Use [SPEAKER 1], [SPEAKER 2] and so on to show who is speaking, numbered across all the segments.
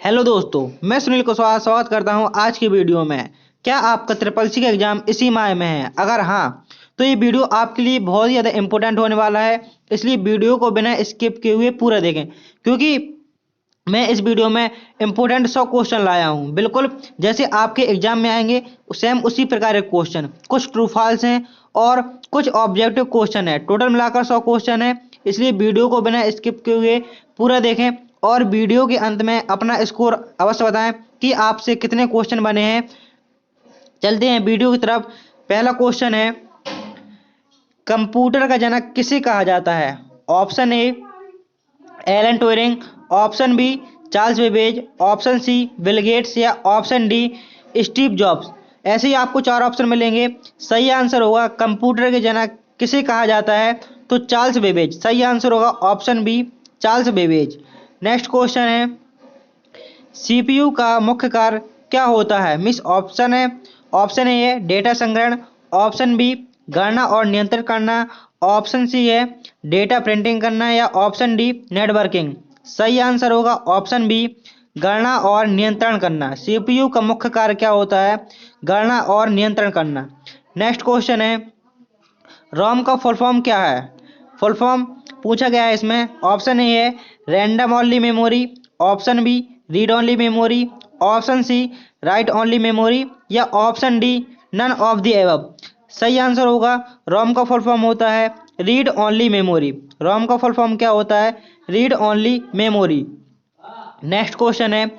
[SPEAKER 1] Hello दोस्तों, मैं सुनील कुशवाहा स्वागत करता हूं आज की वीडियो में। क्या आपका ट्रिपल सी का एग्जाम इसी माह में है? अगर हाँ, तो ये वीडियो आपके लिए बहुत ही ज़्यादा इंपॉर्टेंट होने वाला है, इसलिए वीडियो को बिना स्किप किए हुए पूरा देखें, क्योंकि मैं इस वीडियो में इंपॉर्टेंट 100 क्वेश्चन लाया हूं। बिल्कुल जैसे आपके एग्जाम में आएंगे सेम उसी प्रकार के क्वेश्चन, कुछ ट्रू फॉल्स हैं और कुछ ऑब्जेक्टिव क्वेश्चन है। टोटल मिलाकर 100 क्वेश्चन है, इसलिए वीडियो को बिना स्किप किए हुए पूरा देखें और वीडियो के अंत में अपना स्कोर अवश्य बताएं कि आपसे कितने क्वेश्चन बने हैं। चलते हैं वीडियो की तरफ। पहला क्वेश्चन है, कंप्यूटर का जनक किसे कहा जाता है? Option A Alan Turing, option B Charles Babbage, option C Bill Gates या ऑप्शन डी स्टीव जॉब्स। ऐसे ही आपको चार ऑप्शन मिलेंगे। सही आंसर होगा कंप्यूटर के जनक किसे कहा जाता है, तो चार्ल्स बेबेज। सही आंसर होगा option B Charles Babbage. Next question है, सीपीयू का मुख्य कार्य क्या होता है? मिस ऑप्शन ए है डेटा संग्रहण, ऑप्शन बी गणना और नियंत्रण करना, ऑप्शन सी है डेटा प्रिंटिंग करना या ऑप्शन डी नेटवर्किंग। सही आंसर होगा ऑप्शन बी गणना और नियंत्रण करना। सीपीयू का मुख्य कार्य क्या होता है? गणना और नियंत्रण करना। नेक्स्ट क्वेश्चन है, रोम का फुल फॉर्म क्या है? फुल फॉर्म पूछा गया है इसमें। ऑप्शन ए है random only memory, option B read only memory, option C write only memory या option D none of the above. सही आंसर होगा रोम का फुल फॉर्म होता है रीड ओनली मेमोरी। रोम का फुल फॉर्म क्या होता है? Read only memory. Next question है,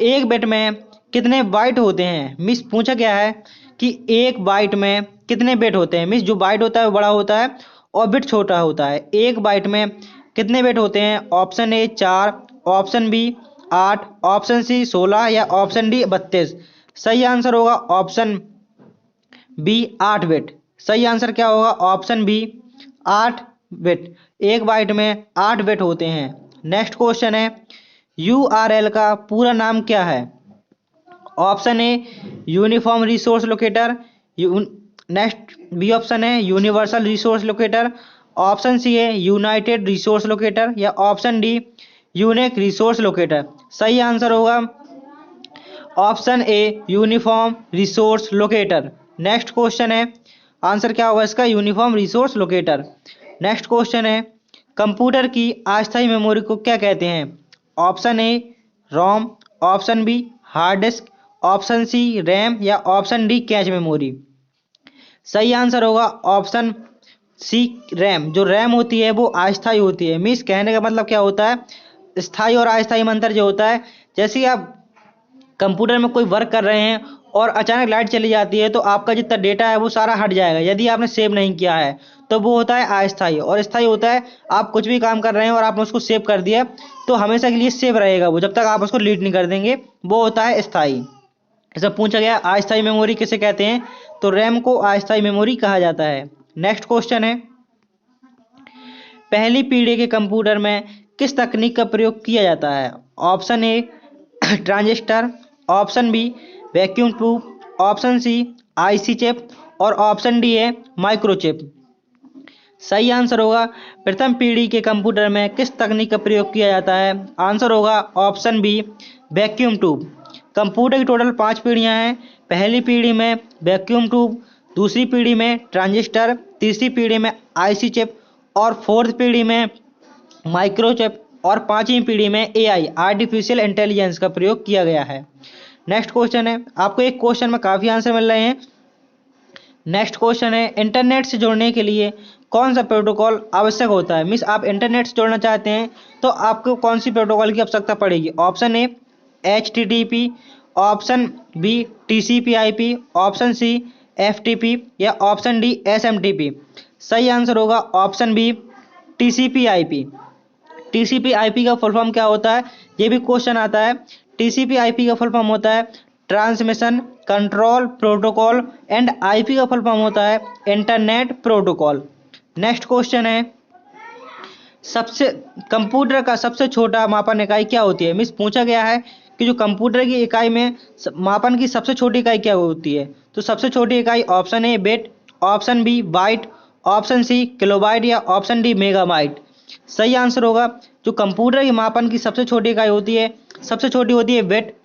[SPEAKER 1] एक बिट में कितने बाइट होते हैं? मिस पूछा गया है कि एक बाइट में कितने बिट होते हैं। मिस जो बाइट होता है वो बड़ा होता है और बिट छोटा होता है। एक बाइट में कितने बिट होते हैं? Option A 4, option B 8, option C 16 या ऑप्शन डी 32। सही आंसर होगा ऑप्शन बी 8 बिट। सही आंसर क्या होगा? Option B 8 bit. एक बाइट में 8 बिट होते हैं। नेक्स्ट क्वेश्चन है, यूआरएल का पूरा नाम क्या है? Option A uniform resource locator, next B option है universal resource locator, option C है यूनाइटेड रिसोर्स लोकेटर या option D unique resource locator. सही आंसर होगा option A uniform resource locator. Next question है, आंसर क्या होगा इसका? Uniform resource locator. Next question है, कंप्यूटर की अस्थायी मेमोरी को क्या कहते हैं? Option A ROM, option B hard disk, option C RAM या ऑप्शन डी कैच मेमोरी। सही आंसर होगा ऑप्शन सी रैम। जो रैम होती है वो अस्थायी होती है। मीन्स कहने का मतलब क्या होता है, स्थायी और अस्थायी में अंतर जो होता है, जैसे कि आप कंप्यूटर में कोई वर्क कर रहे हैं और अचानक लाइट चली जाती है तो आपका जितना डेटा है वो सारा हट जाएगा यदि आपने सेव नहीं किया है, तो वो होता है अस्थायी। और स्थायी होता है आप कुछ भी काम कर रहे हैं और आपने उसको सेव कर दिया तो हमेशा के लिए सेव रहेगा वो, जब तक आप उसको डिलीट नहीं कर देंगे, वो होता है स्थायी। ऐसा पूछा गया अस्थायी मेमोरी किसे कहते हैं, तो रैम को अस्थायी मेमोरी कहा जाता है। नेक्स्ट क्वेश्चन है, पहली पीढ़ी के कंप्यूटर में किस तकनीक का प्रयोग किया जाता है? Option A transistor, option B vacuum tube, option C IC chip और ऑप्शन डी है माइक्रोचिप। सही आंसर होगा प्रथम पीढ़ी के कंप्यूटर में किस तकनीक का प्रयोग किया जाता है? आंसर होगा option B vacuum tube. Computer की टोटल 5 पीढ़ियां हैं। पहली पीढ़ी में वैक्यूम ट्यूब, दूसरी पीढ़ी में ट्रांजिस्टर, तीसरी पीढ़ी में आईसी चिप और फोर्थ पीढ़ी में माइक्रोचिप और पांचवी पीढ़ी में एआई आर्टिफिशियल इंटेलिजेंस का प्रयोग किया गया है। नेक्स्ट क्वेश्चन है, आपको एक क्वेश्चन में काफ़ी आंसर मिल रहे हैं। नेक्स्ट क्वेश्चन है, इंटरनेट से जुड़ने के लिए कौन सा प्रोटोकॉल आवश्यक होता है? मीन्स आप इंटरनेट से जुड़ना चाहते हैं तो आपको कौन सी प्रोटोकॉल की आवश्यकता पड़ेगी? Option A HTTP, option B TCP/IP, option C FTP या ऑप्शन डी SMTP। सही आंसर होगा ऑप्शन बी TCP/IP। TCP/IP का फुल फॉर्म क्या होता है? ये भी क्वेश्चन आता है। TCP/IP का फुल फॉर्म होता है transmission control protocol and IP का फुल फॉर्म होता है इंटरनेट प्रोटोकॉल। नेक्स्ट क्वेश्चन है, सबसे कंप्यूटर का सबसे छोटा मापन इकाई क्या होती है? मिस पूछा गया है कि जो कंप्यूटर की इकाई में मापन की सबसे छोटी इकाई क्या होती है, तो सबसे छोटी इकाई option A bit, option B byte, option C kilobyte या ऑप्शन डी मेगाबाइट। सही आंसर होगा जो कंप्यूटर की मापन की सबसे छोटी इकाई होती है सबसे छोटी होती है बिट,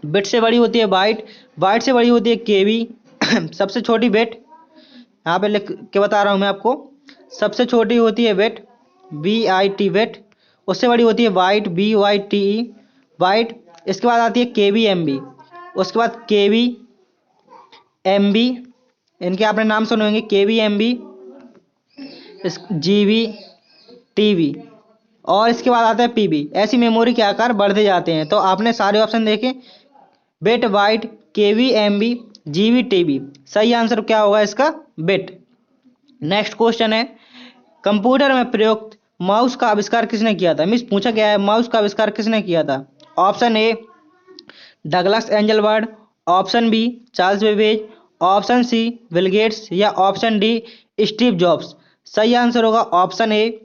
[SPEAKER 1] बिट से बड़ी होती है बाइट, बाइट से बड़ी होती है केबी। सबसे छोटी बिट यहाँ पे लिख के बता रहा हूँ मैं आपको, सबसे छोटी होती है बिट, BIT बिट। उससे बड़ी होती है बाइट, BYTE बाइट। इसके बाद आती है केबी MB, उसके बाद केबी MB, इनके आपने नाम सुने होंगे, केबी MB, GB TB, और इसके बाद आता है PB। ऐसी मेमोरी के आकार बढ़ते जाते हैं। तो आपने सारे ऑप्शन देखे, बिट, बाइट, केबी MB, GB TB। सही आंसर क्या होगा इसका? बिट। नेक्स्ट क्वेश्चन है, कंप्यूटर में प्रयुक्त माउस का आविष्कार किसने किया था? मिस पूछा गया है माउस का आविष्कार किसने किया था? Option A Douglas Engelbart, option B Charles Babbage, option C Bill Gates, या ऑप्शन डी स्टीव जॉब्स। सही आंसर होगा ऑप्शन ए,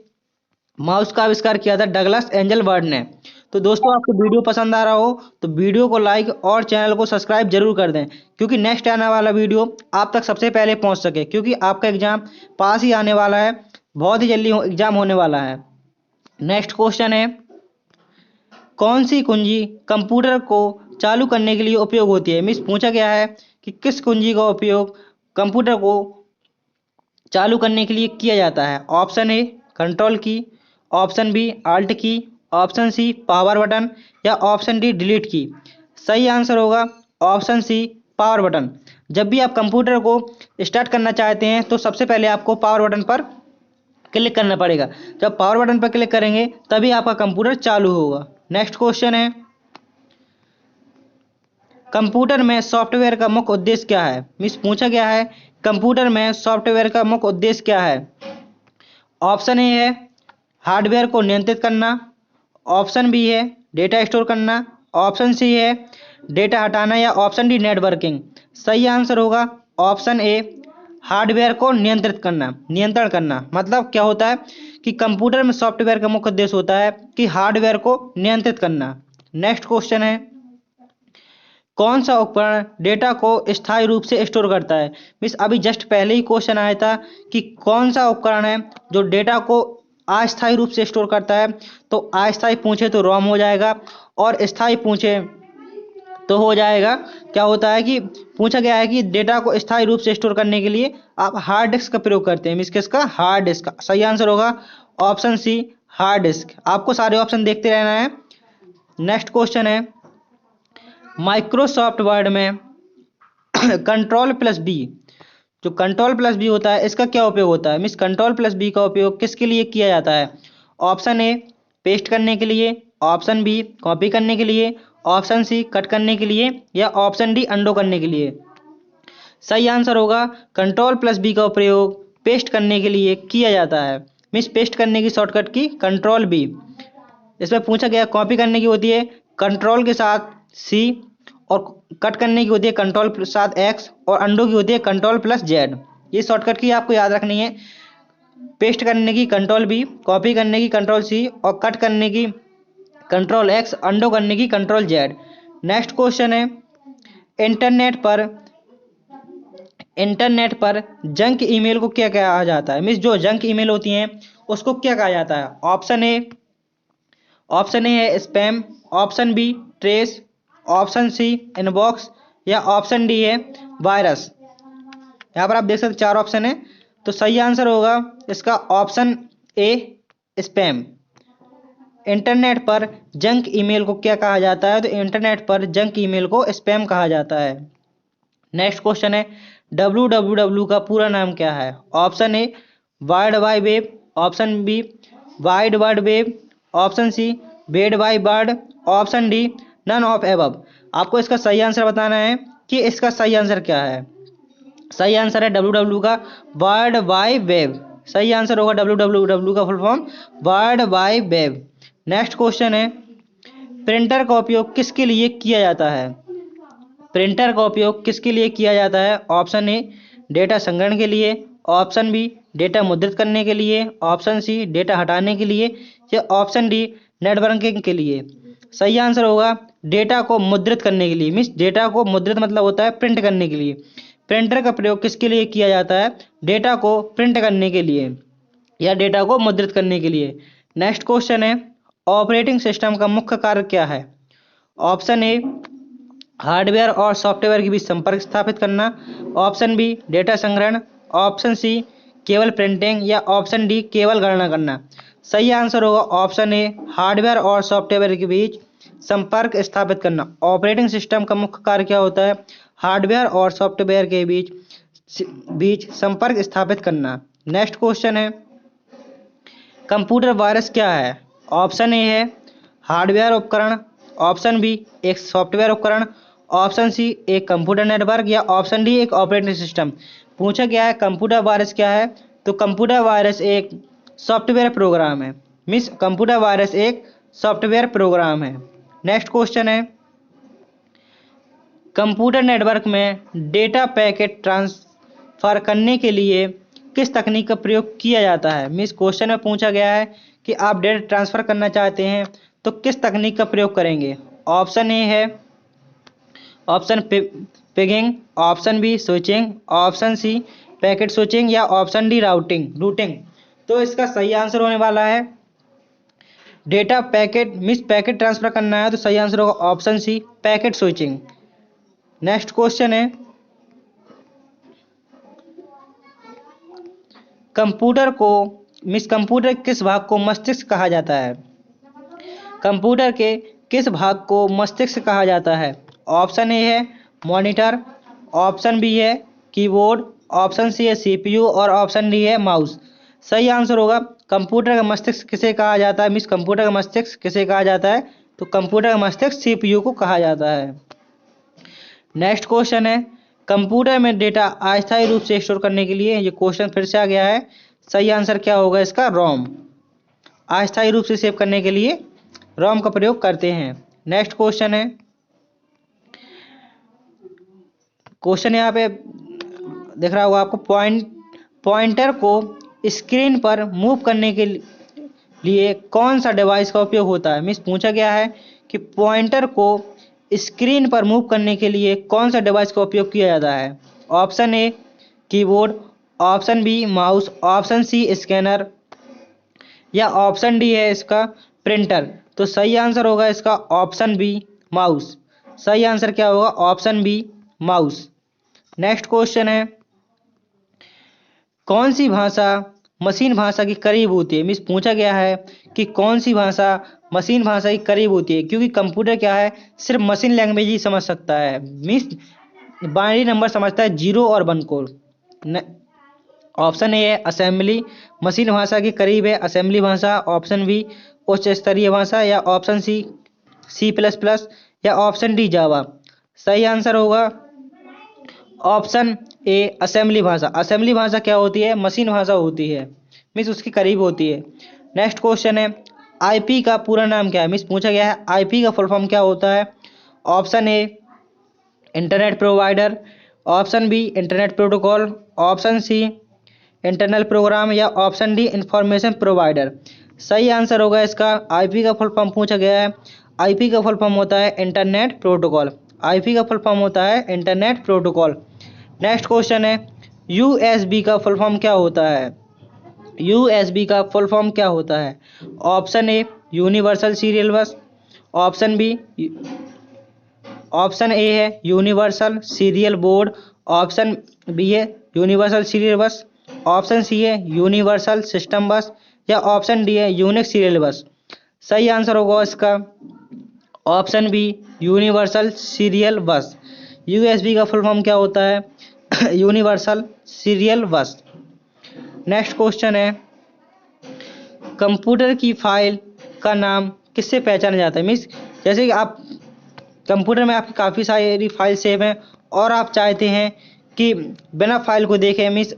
[SPEAKER 1] माउस का आविष्कार किया था डगलस एंजलबर्ट ने। तो दोस्तों, आपको वीडियो पसंद आ रहा हो तो वीडियो को लाइक और चैनल को सब्सक्राइब जरूर कर दें, क्योंकि नेक्स्ट आने वाला वीडियो आप तक सबसे पहले पहुंच सके, क्योंकि आपका एग्जाम पास ही आने वाला है, बहुत ही जल्दी एग्जाम होने वाला है। नेक्स्ट क्वेश्चन है, कौन सी कुंजी कंप्यूटर को चालू करने के लिए उपयोग होती है? मिस पूछा गया है कि किस कुंजी का उपयोग कंप्यूटर को चालू करने के लिए किया जाता है? ऑप्शन ए कंट्रोल की, ऑप्शन बी आल्ट की, ऑप्शन सी पावर बटन, या ऑप्शन डी डिलीट की। सही आंसर होगा ऑप्शन सी पावर बटन। जब भी आप कंप्यूटर को स्टार्ट करना चाहते हैं तो सबसे पहले आपको पावर बटन पर क्लिक करना पड़ेगा। जब पावर बटन पर क्लिक करेंगे तभी आपका कंप्यूटर चालू होगा। नेक्स्ट क्वेश्चन है, कंप्यूटर में सॉफ्टवेयर का मुख्य उद्देश्य क्या है? मिस पूछा गया है कंप्यूटर में सॉफ्टवेयर का मुख्य उद्देश्य क्या है? ऑप्शन ए है हार्डवेयर को नियंत्रित करना, ऑप्शन बी है डेटा स्टोर करना, ऑप्शन सी है डेटा हटाना, या ऑप्शन डी नेटवर्किंग। सही आंसर होगा ऑप्शन ए हार्डवेयर को नियंत्रित करना। नियंत्रण करना मतलब क्या होता है कि कंप्यूटर में सॉफ्टवेयर का मुख्य उद्देश्य होता है कि हार्डवेयर को नियंत्रित करना। नेक्स्ट क्वेश्चन है, कौन सा उपकरण डेटा को स्थायी रूप से स्टोर करता है? मिस अभी जस्ट पहले ही क्वेश्चन आया था कि कौन सा उपकरण है जो डेटा को अस्थायी रूप से स्टोर करता है। तो अस्थायी पूछे तो रोम हो जाएगा, और स्थायी पूछे तो हो जाएगा, क्या होता है कि पूछा गया है कि डेटा को स्थायी रूप से स्टोर करने के लिए आप हार्ड डिस्क का प्रयोग करते हैं। मिस किसका? हार्ड डिस्क का। सही आंसर होगा ऑप्शन सी हार्ड डिस्क। आपको सारे ऑप्शन देखते रहना है। नेक्स्ट क्वेश्चन है, माइक्रोसॉफ्ट वर्ड में कंट्रोल+B, जो कंट्रोल+B होता है इसका क्या उपयोग होता है? मिस कंट्रोल+B का उपयोग किसके लिए किया जाता है? ऑप्शन ए पेस्ट करने के लिए, ऑप्शन बी कॉपी करने के लिए, ऑप्शन सी कट करने के लिए, या ऑप्शन डी अंडो करने के लिए। सही आंसर होगा कंट्रोल+B का प्रयोग पेस्ट करने के लिए किया जाता है। मिस पेस्ट करने की शॉर्टकट की कंट्रोल+B। इसमें पूछा गया कॉपी करने की होती है कंट्रोल के साथ C, और कट करने की होती है कंट्रोल के साथ X, और अंडो की होती है कंट्रोल+Z। ये शॉर्टकट की आपको याद रखनी है। पेस्ट करने की कंट्रोल+B, कॉपी करने की कंट्रोल+C, और कट करने की कंट्रोल+X, अंडो करने की कंट्रोल+Z। नेक्स्ट क्वेश्चन है, इंटरनेट पर जंक ईमेल को क्या कहा जाता है? मिस जो जंक ईमेल होती हैं उसको क्या कहा जाता है? ऑप्शन ए है spam, option B trace, option C inbox, या ऑप्शन डी है वायरस। यहाँ पर आप देख सकते चार ऑप्शन है, तो सही आंसर होगा इसका ऑप्शन ए स्पैम। इंटरनेट पर जंक ईमेल को क्या कहा जाता है? तो इंटरनेट पर जंक ईमेल को स्पैम कहा जाता है। नेक्स्ट क्वेश्चन है, www का पूरा नाम क्या है? Option A world wide web, option B wide world web, option C web wide world, option D none of above. आपको इसका सही आंसर बताना है कि इसका सही आंसर क्या है। सही आंसर है www का वर्ल्ड वाइड वेब। सही आंसर होगा www का full form world wide web. Next question है, प्रिंटर का उपयोग किसके लिए किया जाता है? प्रिंटर का उपयोग किसके लिए किया जाता है? ऑप्शन ए डेटा संग्रहण के लिए, ऑप्शन बी डेटा मुद्रित करने के लिए, ऑप्शन सी डेटा हटाने के लिए, या ऑप्शन डी नेटवर्किंग के लिए। सही आंसर होगा डेटा को मुद्रित करने के लिए। मीन्स डेटा को मुद्रित मतलब होता है प्रिंट करने के लिए। प्रिंटर का प्रयोग किसके लिए किया जाता है? डेटा को प्रिंट करने के लिए या डेटा को मुद्रित करने के लिए। नेक्स्ट क्वेश्चन है, ऑपरेटिंग सिस्टम का मुख्य कार्य क्या है? ऑप्शन ए हार्डवेयर और सॉफ्टवेयर के बीच संपर्क स्थापित करना, ऑप्शन बी डेटा संग्रहण, ऑप्शन सी केवल प्रिंटिंग या ऑप्शन डी केवल गणना करना। सही आंसर होगा ऑप्शन ए हार्डवेयर और सॉफ्टवेयर के बीच संपर्क स्थापित करना। ऑपरेटिंग सिस्टम का मुख्य कार्य क्या होता है? हार्डवेयर और सॉफ्टवेयर के बीच बीच संपर्क स्थापित करना। नेक्स्ट क्वेश्चन है कंप्यूटर वायरस क्या है? ऑप्शन ए है हार्डवेयर उपकरण, ऑप्शन बी एक सॉफ्टवेयर उपकरण, ऑप्शन सी एक कंप्यूटर नेटवर्क या ऑप्शन डी एक ऑपरेटिंग सिस्टम। पूछा गया है कंप्यूटर वायरस क्या है, तो कंप्यूटर वायरस एक सॉफ्टवेयर प्रोग्राम है। मीन्स कंप्यूटर वायरस एक सॉफ्टवेयर प्रोग्राम है। नेक्स्ट क्वेश्चन है कंप्यूटर नेटवर्क में डेटा पैकेट ट्रांसफर करने के लिए किस तकनीक का प्रयोग किया जाता है? मीन्स क्वेश्चन में पूछा गया है कि आप डेटा ट्रांसफर करना चाहते हैं तो किस तकनीक का प्रयोग करेंगे? ऑप्शन ए है option pigging, option B switching, option C packet switching या ऑप्शन डी रूटिंग। तो इसका सही आंसर होने वाला है data packet means packet transfer करना है तो सही आंसर होगा option C packet switching. Next question है कंप्यूटर किस भाग को मस्तिष्क कहा जाता है? कंप्यूटर के किस भाग को मस्तिष्क कहा जाता है? ऑप्शन ए है मॉनिटर, ऑप्शन बी है कीबोर्ड, ऑप्शन सी है सीपीयू और ऑप्शन डी है माउस। सही आंसर होगा कंप्यूटर का मस्तिष्क किसे कहा जाता है? मीन्स कंप्यूटर का मस्तिष्क किसे कहा जाता है? तो कंप्यूटर का मस्तिष्क सीपीयू को कहा जाता है। नेक्स्ट क्वेश्चन है कंप्यूटर में डेटा अस्थायी रूप से स्टोर करने के लिए, ये क्वेश्चन फिर से आ गया है, सही आंसर क्या होगा इसका? रोम। अस्थायी रूप से सेव करने के लिए रोम का प्रयोग करते हैं। नेक्स्ट क्वेश्चन है क्वेश्चन यहाँ पे दिख रहा होगा आपको, पॉइंटर को स्क्रीन पर मूव करने के लिए कौन सा डिवाइस का उपयोग होता है? मीन्स पूछा गया है कि पॉइंटर को स्क्रीन पर मूव करने के लिए कौन सा डिवाइस का उपयोग किया जाता है? Option A keyboard, option B mouse, option C scanner या ऑप्शन डी है इसका प्रिंटर। तो सही आंसर होगा इसका ऑप्शन बी माउस। सही आंसर क्या होगा? Option B mouse. Next question है कौन सी भाषा मशीन भाषा के करीब होती है? मीन्स पूछा गया है कि कौन सी भाषा मशीन भाषा के करीब होती है, क्योंकि कंप्यूटर क्या है सिर्फ मशीन लैंग्वेज ही समझ सकता है। मीन्स बाइनरी नंबर समझता है 0 और 1 को। ऑप्शन ए है असेंबली, मशीन भाषा के करीब है असेंबली भाषा, ऑप्शन बी उच्च स्तरीय भाषा या ऑप्शन सी C++ या ऑप्शन डी जावा। सही आंसर होगा ऑप्शन ए असेंबली भाषा। असेंबली भाषा क्या होती है? मशीन भाषा होती है, मीन्स उसके करीब होती है। नेक्स्ट क्वेश्चन है आईपी का पूरा नाम क्या है? मीन्स पूछा गया है आईपी का फुल फॉर्म क्या होता है? Option A internet provider, option B internet protocol, option C internal programme या ऑप्शन डी इंफॉर्मेशन प्रोवाइडर। सही आंसर होगा इसका आईपी का फुल फॉर्म पूछा गया है, आईपी का फुल फॉर्म होता है इंटरनेट प्रोटोकॉल। आईपी का फुल फॉर्म होता है इंटरनेट प्रोटोकॉल। नेक्स्ट क्वेश्चन है यूएसबी का फुल फॉर्म क्या होता है? यूएसबी का फुल फॉर्म क्या होता है? Option A universal serial bus, option B option A है universal serial board, option B है universal serial bus, option C है यूनिवर्सल सिस्टम बस या ऑप्शन डी है यूनिक सीरियल बस। सही आंसर होगा इसका option B universal serial bus. USB का full form क्या होता है? Universal serial bus. Next question है कंप्यूटर की फाइल का नाम किससे पहचाना जाता है? मीन्स जैसे कि आप कंप्यूटर में आपकी काफ़ी सारी फाइल सेव हैं और आप चाहते हैं कि बिना फाइल को देखें, मीन्स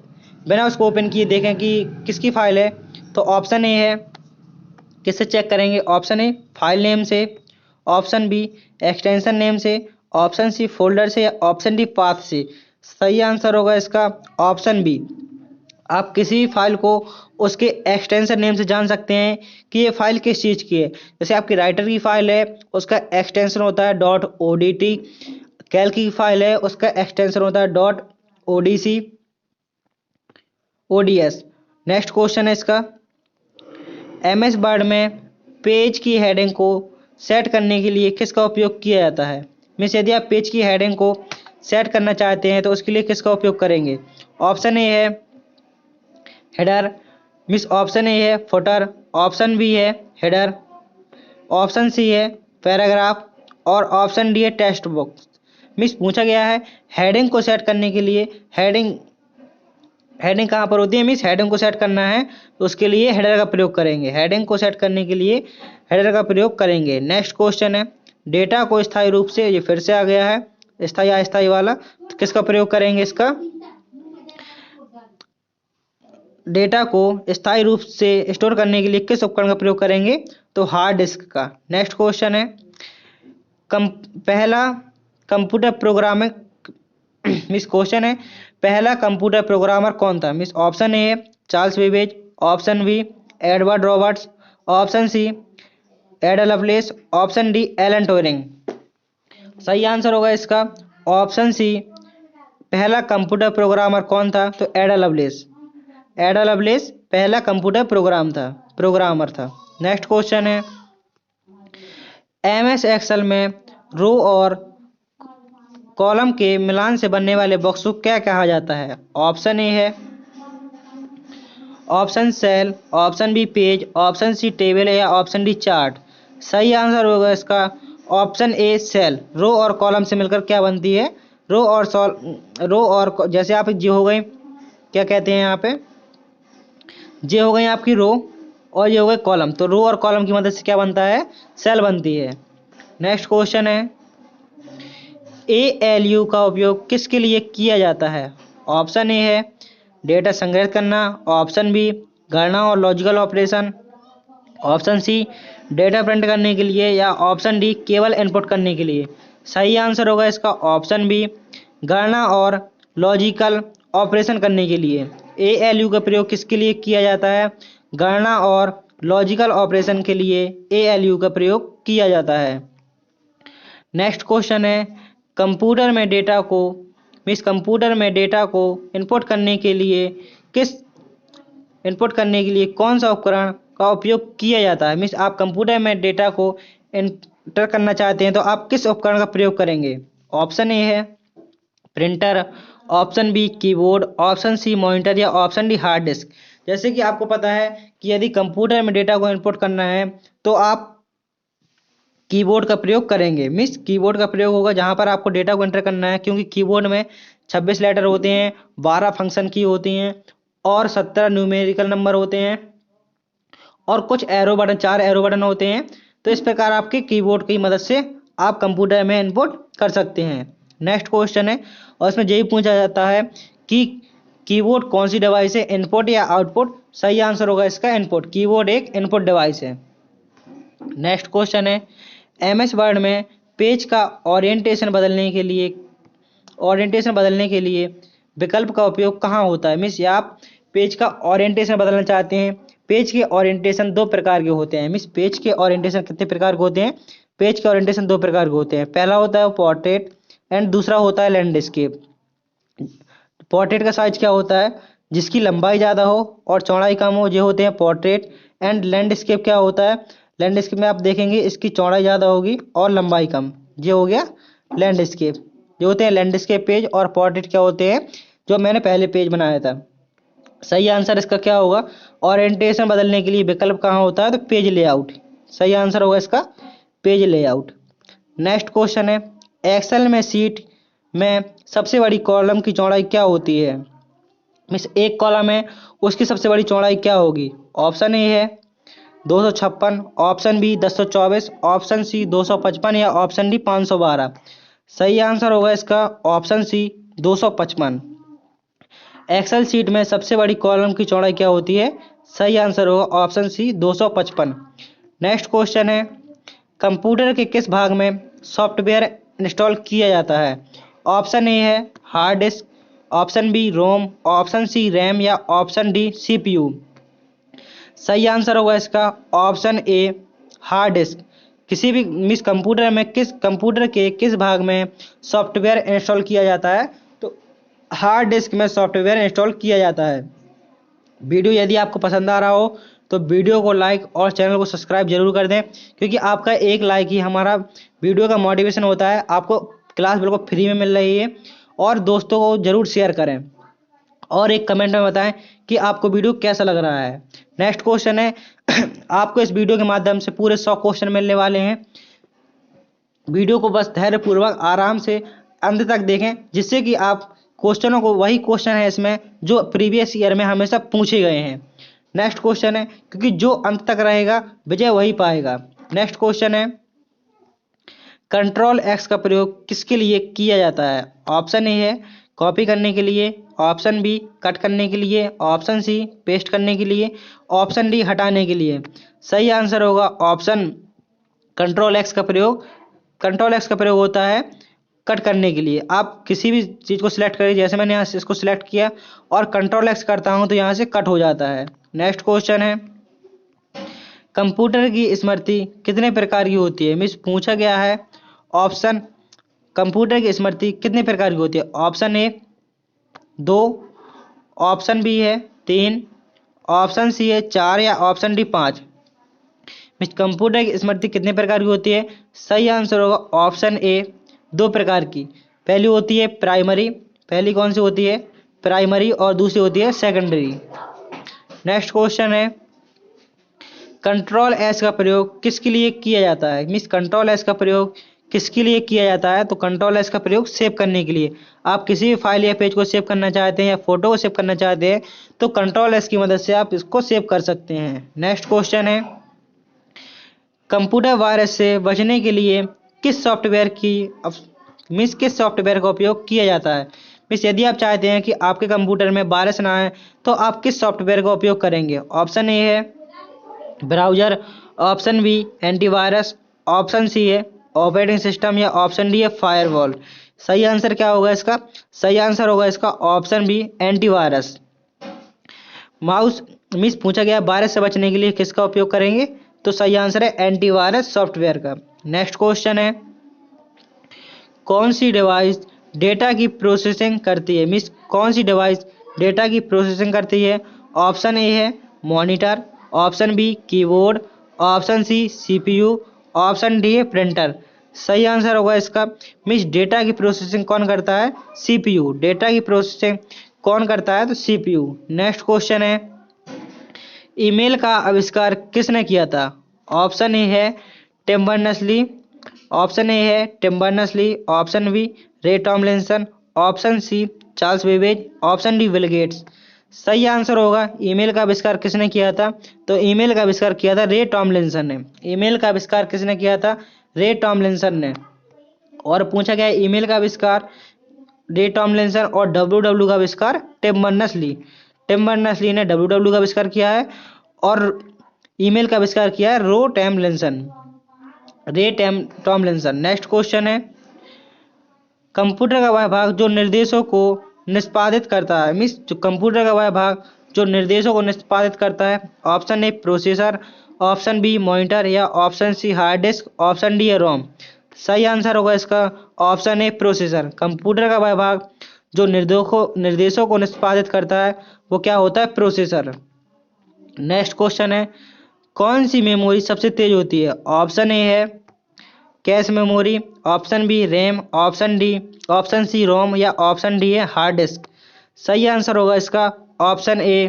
[SPEAKER 1] बिना उसको ओपन किए देखें कि किसकी फाइल है, तो ऑप्शन ए है किससे चेक करेंगे? ऑप्शन ए फाइल नेम से, ऑप्शन बी एक्सटेंशन नेम से, ऑप्शन सी फोल्डर से या ऑप्शन डी पाथ से। सही आंसर होगा इसका ऑप्शन बी। आप किसी भी फाइल को उसके एक्सटेंशन नेम से जान सकते हैं कि ये फाइल किस चीज़ की है। जैसे आपकी राइटर की फाइल है उसका एक्सटेंशन होता है .odt, कैल्क की फाइल है उसका एक्सटेंशन होता है .odc ODS। नेक्स्ट क्वेश्चन है इसका MS वर्ड में पेज की हेडिंग को सेट करने के लिए किसका उपयोग किया जाता है? मीन्स यदि आप पेज की हेडिंग को सेट करना चाहते हैं तो उसके लिए किसका उपयोग करेंगे? ऑप्शन ए है हेडर, मीन्स ऑप्शन ए है फुटर, ऑप्शन बी है हेडर, ऑप्शन सी है पैराग्राफ और ऑप्शन डी है टेक्स्ट बॉक्स। मीन्स पूछा गया है हेडिंग को सेट करने के लिए हेडिंग कहाँ पर होती है? मीन्स हेडिंग को सेट करना है तो उसके लिए हेडर का प्रयोग करेंगे। हेडिंग को सेट करने के लिए हेडर का प्रयोग करेंगे। नेक्स्ट क्वेश्चन है डेटा को स्थायी रूप से, ये फिर से आ गया है स्थायी अस्थायी वाला, तो किसका प्रयोग करेंगे? इसका डेटा को स्थायी रूप से स्टोर करने के लिए किस उपकरण का प्रयोग करेंगे? तो हार्ड डिस्क का। नेक्स्ट क्वेश्चन है पहला कंप्यूटर प्रोग्रामिंग मिस क्वेश्चन है पहला कंप्यूटर प्रोग्रामर कौन था? मिस ऑप्शन ए है Charles Babbage, option B Edward Roberts, option C Ada Lovelace, option D Alan Turing. सही आंसर होगा इसका ऑप्शन सी, पहला कंप्यूटर प्रोग्रामर कौन था? तो एडा लवलेस। एडा लवलेस पहला कंप्यूटर प्रोग्रामर था। नेक्स्ट क्वेश्चन है एमएस एक्सेल में रो और कॉलम के मिलान से बनने वाले बॉक्स को क्या कहा जाता है? ऑप्शन ए है option cell, option B page, option C table या ऑप्शन डी चार्ट। सही आंसर होगा इसका ऑप्शन ए सेल। रो और कॉलम से मिलकर क्या बनती है? रो और जैसे आप जी हो गई, क्या कहते हैं यहाँ पे, जे हो गई आपकी रो और ये हो गए कॉलम, तो रो और कॉलम की मदद से क्या बनता है? सेल बनती है। नेक्स्ट क्वेश्चन है ALU का उपयोग किसके लिए किया जाता है? ऑप्शन ए है डेटा संग्रहित करना, ऑप्शन बी गणना और logical operation, option C data print करने के लिए या ऑप्शन डी केवल इनपुट करने के लिए। सही आंसर होगा इसका ऑप्शन बी गणना और लॉजिकल ऑपरेशन करने के लिए। ALU का प्रयोग किसके लिए किया जाता है? गणना और लॉजिकल ऑपरेशन के लिए ALU का प्रयोग किया जाता है। नेक्स्ट क्वेश्चन है कंप्यूटर में डेटा को इनपुट करने के लिए कौन सा उपकरण का उपयोग किया जाता है? मीन्स आप कंप्यूटर में डेटा को एंटर करना चाहते हैं तो आप किस उपकरण का प्रयोग करेंगे? ऑप्शन ए है printer, option B keyboard, option C monitor या ऑप्शन डी हार्ड डिस्क। जैसे कि आपको पता है कि यदि कंप्यूटर में डेटा को इनपुट करना है तो आप कीबोर्ड का प्रयोग करेंगे। मीन्स कीबोर्ड का प्रयोग होगा जहां पर आपको डेटा को एंटर करना है, क्योंकि कीबोर्ड में 26 लेटर होते हैं, 12 फंक्शन की होती हैं और 17 न्यूमेरिकल नंबर होते हैं और कुछ एरो बटन, 4 एरो बटन होते हैं। तो इस प्रकार आपके कीबोर्ड की मदद से आप कंप्यूटर में इनपुट कर सकते हैं। नेक्स्ट क्वेश्चन है और इसमें यही पूछा जाता है कि कीबोर्ड कौन सी डिवाइस है, इनपुट या आउटपुट? सही आंसर होगा इसका इनपुट। कीबोर्ड एक इनपुट डिवाइस है। नेक्स्ट क्वेश्चन है MS वर्ड में पेज का ओरिएंटेशन बदलने के लिए विकल्प का उपयोग कहाँ होता है? मीन्स आप पेज का ओरिएंटेशन बदलना चाहते हैं। पेज के ओरिएंटेशन 2 प्रकार के होते हैं। मीन्स पेज के ओरिएंटेशन कितने प्रकार के होते हैं? पेज के ओरिएंटेशन 2 प्रकार के होते हैं। पहला होता है पोर्ट्रेट एंड दूसरा होता है लैंडस्केप। पोर्ट्रेट का साइज क्या होता है? जिसकी लंबाई ज़्यादा हो और चौड़ाई कम हो, ये होते हैं पोर्ट्रेट। एंड लैंडस्केप क्या होता है? लैंडस्केप में आप देखेंगे इसकी चौड़ाई ज़्यादा होगी और लंबाई कम, ये हो गया लैंडस्केप। जो होते हैं लैंडस्केप पेज और पोर्ट्रेट क्या होते हैं? जो मैंने पहले पेज बनाया था। सही आंसर इसका क्या होगा? ओरिएंटेशन बदलने के लिए विकल्प कहाँ होता है? तो पेज लेआउट। सही आंसर होगा इसका पेज लेआउट। नेक्स्ट क्वेश्चन है एक्सेल में शीट में सबसे बड़ी कॉलम की चौड़ाई क्या होती है? मीन्स एक कॉलम है, उसकी सबसे बड़ी चौड़ाई क्या होगी? ऑप्शन ए है 256, ऑप्शन बी 1024, ऑप्शन सी 255 या ऑप्शन डी 512। सही आंसर होगा इसका ऑप्शन सी 255। एक्सेल शीट में सबसे बड़ी कॉलम की चौड़ाई क्या होती है? सही आंसर होगा ऑप्शन सी 255। नेक्स्ट क्वेश्चन है कंप्यूटर के किस भाग में सॉफ्टवेयर इंस्टॉल किया जाता है? ऑप्शन ए है hard disk, option B ROM, option C RAM या ऑप्शन डी CPU। सही आंसर होगा इसका ऑप्शन ए हार्ड डिस्क। किसी भी मिस कंप्यूटर के किस भाग में सॉफ्टवेयर इंस्टॉल किया जाता है? तो हार्ड डिस्क में सॉफ्टवेयर इंस्टॉल किया जाता है। वीडियो यदि आपको पसंद आ रहा हो तो वीडियो को लाइक और चैनल को सब्सक्राइब जरूर कर दें, क्योंकि आपका एक लाइक ही हमारा वीडियो का मोटिवेशन होता है। आपको क्लास बिल्कुल फ्री में मिल रही है, और दोस्तों को जरूर शेयर करें और एक कमेंट में बताएं कि आपको वीडियो कैसा लग रहा है। नेक्स्ट क्वेश्चन है आपको इस वीडियो के माध्यम से पूरे 100 क्वेश्चन मिलने वाले हैं। वीडियो को बस धैर्यपूर्वक आराम से अंत तक देखें, जिससे कि आप क्वेश्चनों को, वही क्वेश्चन है इसमें जो प्रीवियस ईयर में हमेशा पूछे गए हैं। नेक्स्ट क्वेश्चन है, क्योंकि जो अंत तक रहेगा विजय वही पाएगा। नेक्स्ट क्वेश्चन है, कंट्रोल एक्स का प्रयोग किसके लिए किया जाता है? ऑप्शन ए है कॉपी करने के लिए, ऑप्शन बी कट करने के लिए, ऑप्शन सी पेस्ट करने के लिए, ऑप्शन डी हटाने के लिए। सही आंसर होगा ऑप्शन कंट्रोल एक्स का प्रयोग। कंट्रोल एक्स का प्रयोग होता है कट करने के लिए। आप किसी भी चीज़ को सिलेक्ट करिए, जैसे मैंने यहाँ से इसको सिलेक्ट किया और कंट्रोल एक्स करता हूँ तो यहाँ से कट हो जाता है। नेक्स्ट क्वेश्चन है, कंप्यूटर की स्मृति कितने प्रकार की होती है? मिस पूछा गया है ऑप्शन, कंप्यूटर की स्मृति कितने प्रकार की होती है? ऑप्शन ए 2, ऑप्शन बी है 3, ऑप्शन सी है 4 या ऑप्शन डी 5। मिस कंप्यूटर की स्मृति कितने प्रकार की होती है? सही आंसर होगा ऑप्शन ए 2 प्रकार की। पहली होती है प्राइमरी, पहली कौन सी होती है? प्राइमरी, और दूसरी होती है सेकेंडरी। नेक्स्ट क्वेश्चन है, कंट्रोल एस का प्रयोग किसके लिए किया जाता है? मिस कंट्रोल एस का प्रयोग किसके लिए किया जाता है? तो कंट्रोल एस का प्रयोग सेव करने के लिए। आप किसी भी फाइल या पेज को सेव करना चाहते हैं या फोटो को सेव करना चाहते हैं तो कंट्रोल एस की मदद से आप इसको सेव कर सकते हैं। नेक्स्ट क्वेश्चन है, कंप्यूटर वायरस से बचने के लिए किस सॉफ्टवेयर किस सॉफ्टवेयर का उपयोग किया जाता है? मिस यदि आप चाहते हैं कि आपके कंप्यूटर में वायरस ना आए तो आप किस सॉफ्टवेयर का उपयोग करेंगे? ऑप्शन ए है browser, option B antivirus, option C है ऑपरेटिंग सिस्टम, या ऑप्शन डी है फायरवॉल। सही आंसर क्या होगा इसका? सही आंसर होगा इसका option B antivirus. Mouse, means पूछा गया वायरस से बचने के लिए किसका उपयोग करेंगे? तो सही आंसर है एंटीवायरस सॉफ्टवेयर का। नेक्स्ट क्वेश्चन है, कौन सी डिवाइस डेटा की प्रोसेसिंग करती है? मिस कौन सी डिवाइस डेटा की प्रोसेसिंग करती है? ऑप्शन ए है monitor, option B keyboard, option C CPU, option D है प्रिंटर। सही आंसर होगा इसका, मिस डेटा की प्रोसेसिंग कौन करता है? सीपीयू। डेटा की प्रोसेसिंग कौन करता है? तो सीपीयू। नेक्स्ट क्वेश्चन है, ईमेल का आविष्कार किसने किया था? ऑप्शन ए है टिम बर्नर्स-ली, ऑप्शन ए है Tim Berners Lee, option B Ray Tomlinson, option C Charles Babbage, option D Bill Gates. सही आंसर होगा ईमेल का आविष्कार किसने किया था? तो ईमेल का आविष्कार किया था रे टॉमलिंसन ने। ईमेल का आविष्कार किसने किया था? रे टॉमलिंसन ने। और पूछा गया ईमेल का आविष्कार रे टॉमलिंसन और डब्ल्यू का आविष्कार टिम बर्नर्स-ली। टिम बर्नर्स-ली ने डब्ल्यू का आविष्कार किया है और ईमेल का आविष्कार किया है रे टॉमलिंसन। नेक्स्ट क्वेश्चन है, कंप्यूटर का वह भाग जो निर्देशों को निष्पादित करता है? मिस जो कंप्यूटर का वह भाग जो निर्देशों को निष्पादित करता है? Option A processor, option B monitor, या option C hard disk, option D है रोम। सही आंसर होगा इसका ऑप्शन ए प्रोसेसर। कंप्यूटर का वह भाग जो निर्देशों को निष्पादित करता है वो क्या होता है? प्रोसेसर। नेक्स्ट क्वेश्चन है, कौन सी मेमोरी सबसे तेज होती है? ऑप्शन ए है cache memory, option B RAM, option C ROM, या ऑप्शन डी है हार्ड डिस्क। सही आंसर होगा इसका ऑप्शन ए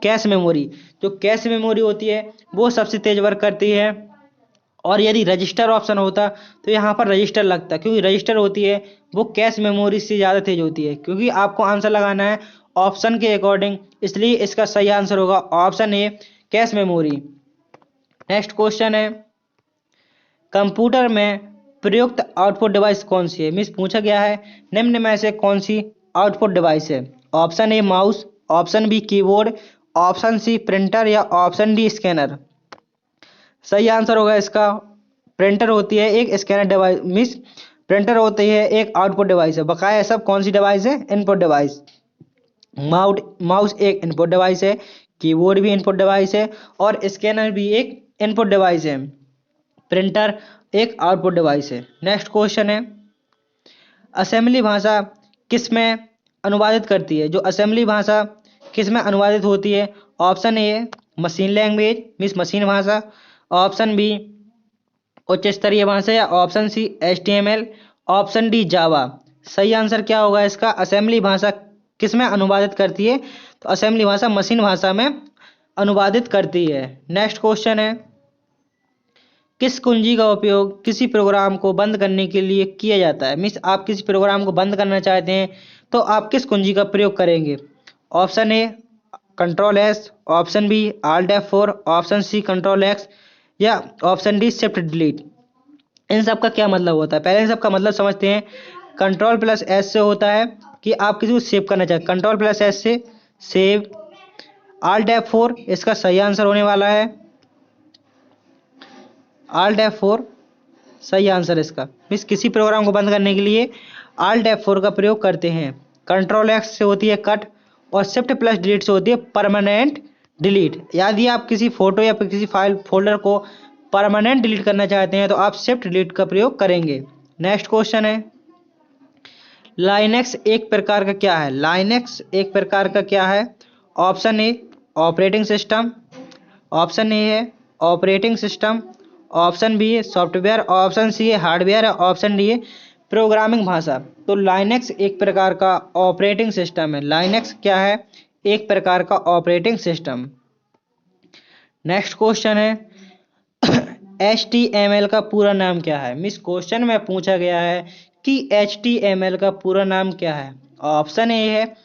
[SPEAKER 1] कैश मेमोरी। जो कैश मेमोरी होती है वो सबसे तेज वर्क करती है। और यदि रजिस्टर ऑप्शन होता तो यहाँ पर रजिस्टर लगता, क्योंकि रजिस्टर होती है वो कैश मेमोरी से ज़्यादा तेज होती है। क्योंकि आपको आंसर लगाना है ऑप्शन के अकॉर्डिंग, इसलिए इसका सही आंसर होगा option A cache memory. Next question है, कंप्यूटर में प्रयुक्त आउटपुट डिवाइस कौन सी है? मिस पूछा गया है निम्न में से कौन सी आउटपुट डिवाइस है? Option A mouse, option B keyboard, option C printer, या ऑप्शन डी स्कैनर। सही आंसर होगा इसका प्रिंटर होती है एक स्कैनर डिवाइस। मिस प्रिंटर होती है एक आउटपुट डिवाइस है। बकाया सब कौन सी डिवाइस है? Input device. माउस एक इनपुट डिवाइस है, कीबोर्ड भी इनपुट डिवाइस है, और स्कैनर भी एक इनपुट डिवाइस है। प्रिंटर एक आउटपुट डिवाइस है। नेक्स्ट क्वेश्चन है, असेंबली भाषा किस में अनुवादित करती है? जो असेंबली भाषा किस में अनुवादित होती है? Option A machine language means machine भाषा, ऑप्शन बी उच्च स्तरीय भाषा या option C HTML, option D Java. सही आंसर क्या होगा इसका? असेंबली भाषा किस में अनुवादित करती है? तो असेंबली भाषा मशीन भाषा में अनुवादित करती है। नेक्स्ट क्वेश्चन है, किस कुंजी का उपयोग किसी प्रोग्राम को बंद करने के लिए किया जाता है? मीन्स आप किसी प्रोग्राम को बंद करना चाहते हैं तो आप किस कुंजी का प्रयोग करेंगे? Option A control S, option B Alt F4, option C control X या ऑप्शन डी शिफ्ट डिलीट। इन सब का क्या मतलब होता है? पहले इन सब का मतलब समझते हैं। कंट्रोल प्लस एस से होता है कि आप किसी को सेव करना चाहते हैं, कंट्रोल प्लस एस से सेव। Alt F4 इसका सही आंसर होने वाला है, Alt F4 सही आंसर इसका। मीन्स किसी प्रोग्राम को बंद करने के लिए Alt F4 का प्रयोग करते हैं। कंट्रोल एक्स से होती है कट और शिफ्ट प्लस डिलीट से होती है परमानेंट डिलीट। यदि आप किसी फोटो या किसी फाइल फोल्डर को परमानेंट डिलीट करना चाहते हैं तो आप शिफ्ट डिलीट का प्रयोग करेंगे। नेक्स्ट क्वेश्चन है, लाइनेक्स एक प्रकार का क्या है? लाइनेक्स एक प्रकार का क्या है? Option A operating system, option A है ऑपरेटिंग सिस्टम, ऑप्शन बी है सॉफ्टवेयर, ऑप्शन सी है हार्डवेयर, ऑप्शन डी है प्रोग्रामिंग भाषा। तो लाइनेक्स एक प्रकार का ऑपरेटिंग सिस्टम है। लाइनेक्स क्या है? एक प्रकार का ऑपरेटिंग सिस्टम। नेक्स्ट क्वेश्चन है, HTML का पूरा नाम क्या है? मिस क्वेश्चन में पूछा गया है कि HTML का पूरा नाम क्या है? ऑप्शन ए है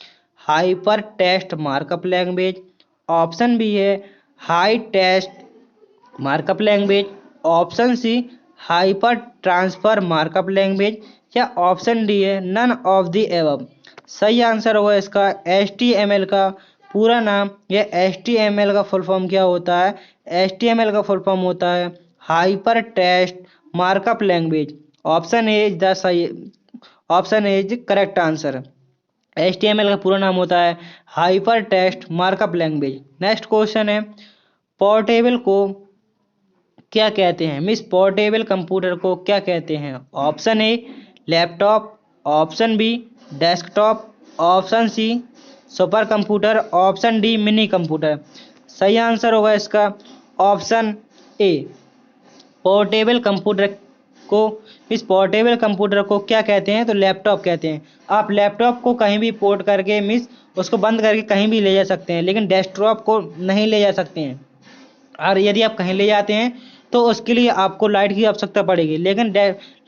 [SPEAKER 1] hyper text markup language, option B है high text markup language, option C hyper transfer markup language या ऑप्शन डी है नन ऑफ द एबव। सही आंसर होगा इसका HTML का पूरा नाम या HTML का फुल फॉर्म क्या होता है? HTML का फुल फॉर्म होता है hyper text markup language. Option A is the सही, option A is correct answer. HTML का पूरा नाम होता है hyper text markup language. Next question है, पोर्टेबल को क्या कहते हैं? मिस पोर्टेबल कंप्यूटर को क्या कहते हैं? Option A laptop, option B desktop, option C super computer, option D mini computer. सही आंसर होगा इसका ऑप्शन ए पोर्टेबल कंप्यूटर को। इस पोर्टेबल कंप्यूटर को क्या कहते हैं? तो लैपटॉप कहते हैं। आप लैपटॉप को कहीं भी पोर्ट करके मिस उसको बंद करके कहीं भी ले जा सकते हैं, लेकिन डेस्कटॉप को नहीं ले जा सकते हैं। और यदि आप कहीं ले जाते हैं तो उसके लिए आपको लाइट की आवश्यकता पड़ेगी, लेकिन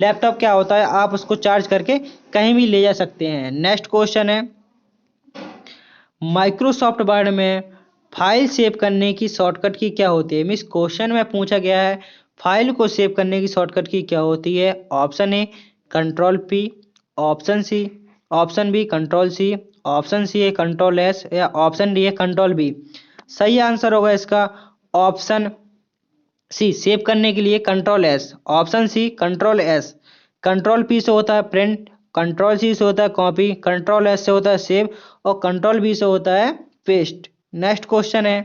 [SPEAKER 1] लैपटॉप क्या होता है आप उसको चार्ज करके कहीं भी ले जा सकते हैं। नेक्स्ट क्वेश्चन है, माइक्रोसॉफ्ट वर्ड में फाइल सेव करने की शॉर्टकट की क्या होती है? मिस क्वेश्चन में पूछा गया है फाइल को सेव करने की शॉर्टकट की क्या होती है? Option A control P, option C, option B control C, option C है कंट्रोल एस या ऑप्शन डी है कंट्रोल बी। सही आंसर होगा इसका ऑप्शन सी सेव करने के लिए control S, option C control S. Control P से होता है प्रिंट, कंट्रोल सी से होता है कॉपी, कंट्रोल एस से होता है सेव और कंट्रोल बी से होता है पेस्ट। नेक्स्ट क्वेश्चन है,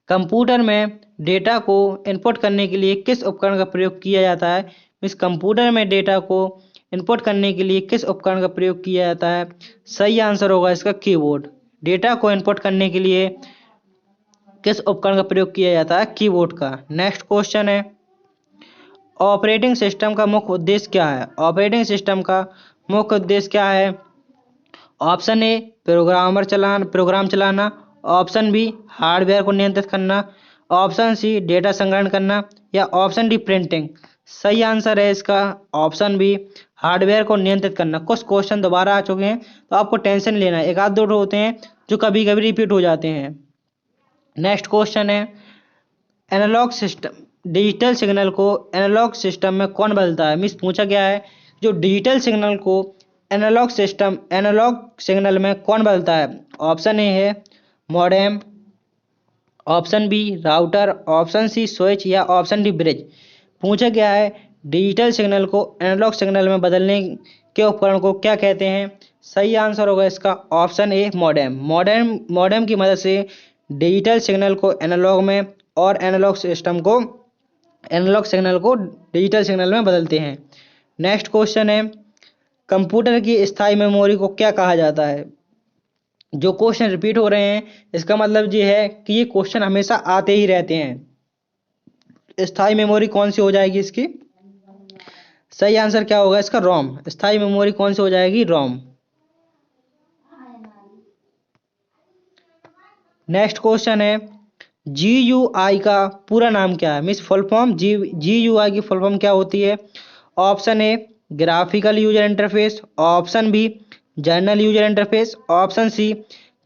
[SPEAKER 1] कंप्यूटर में डेटा को इनपुट करने के लिए किस उपकरण का प्रयोग किया जाता है? इस कंप्यूटर में डेटा को इनपुट करने के लिए किस उपकरण का प्रयोग किया जाता है? सही आंसर होगा इसका कीबोर्ड। डेटा को इनपुट करने के लिए किस उपकरण का प्रयोग किया जाता है? कीबोर्ड का। नेक्स्ट क्वेश्चन है, ऑपरेटिंग सिस्टम का मुख्य उद्देश्य क्या है? ऑपरेटिंग सिस्टम का मुख्य उद्देश्य क्या है? ऑप्शन ए प्रोग्राम चलाना, ऑप्शन बी हार्डवेयर को नियंत्रित करना, ऑप्शन सी डेटा संग्रहण करना या ऑप्शन डी प्रिंटिंग। सही आंसर है इसका ऑप्शन बी हार्डवेयर को नियंत्रित करना। कुछ क्वेश्चन दोबारा आ चुके हैं तो आपको टेंशन लेना है, एक आध दो होते हैं जो कभी कभी रिपीट हो जाते हैं। नेक्स्ट क्वेश्चन है, एनालॉग सिस्टम डिजिटल सिग्नल को एनालॉग सिस्टम में कौन बदलता है? मिस पूछा गया है जो डिजिटल सिग्नल को एनालॉग सिग्नल में कौन बदलता है? ऑप्शन ए है modem, option B router, option C switch या ऑप्शन डी ब्रिज। पूछा गया है डिजिटल सिग्नल को एनालॉग सिग्नल में बदलने के उपकरण को क्या कहते हैं? सही आंसर होगा इसका ऑप्शन ए मॉडेम। मॉडेम की मदद से डिजिटल सिग्नल को एनालॉग में और एनालॉग सिग्नल को डिजिटल सिग्नल में बदलते हैं। नेक्स्ट क्वेश्चन है, कंप्यूटर की स्थायी मेमोरी को क्या कहा जाता है? जो क्वेश्चन रिपीट हो रहे हैं इसका मतलब ये है कि ये क्वेश्चन हमेशा आते ही रहते हैं। स्थायी मेमोरी कौन सी हो जाएगी इसकी? सही आंसर क्या होगा इसका? रोम। स्थायी मेमोरी कौन सी हो जाएगी? रोम। नेक्स्ट क्वेश्चन है GUI का पूरा नाम क्या है? मीन्स फुल फॉर्म GUI की फुल फॉर्म क्या होती है? Option A graphical user interface, option B general user interface, option C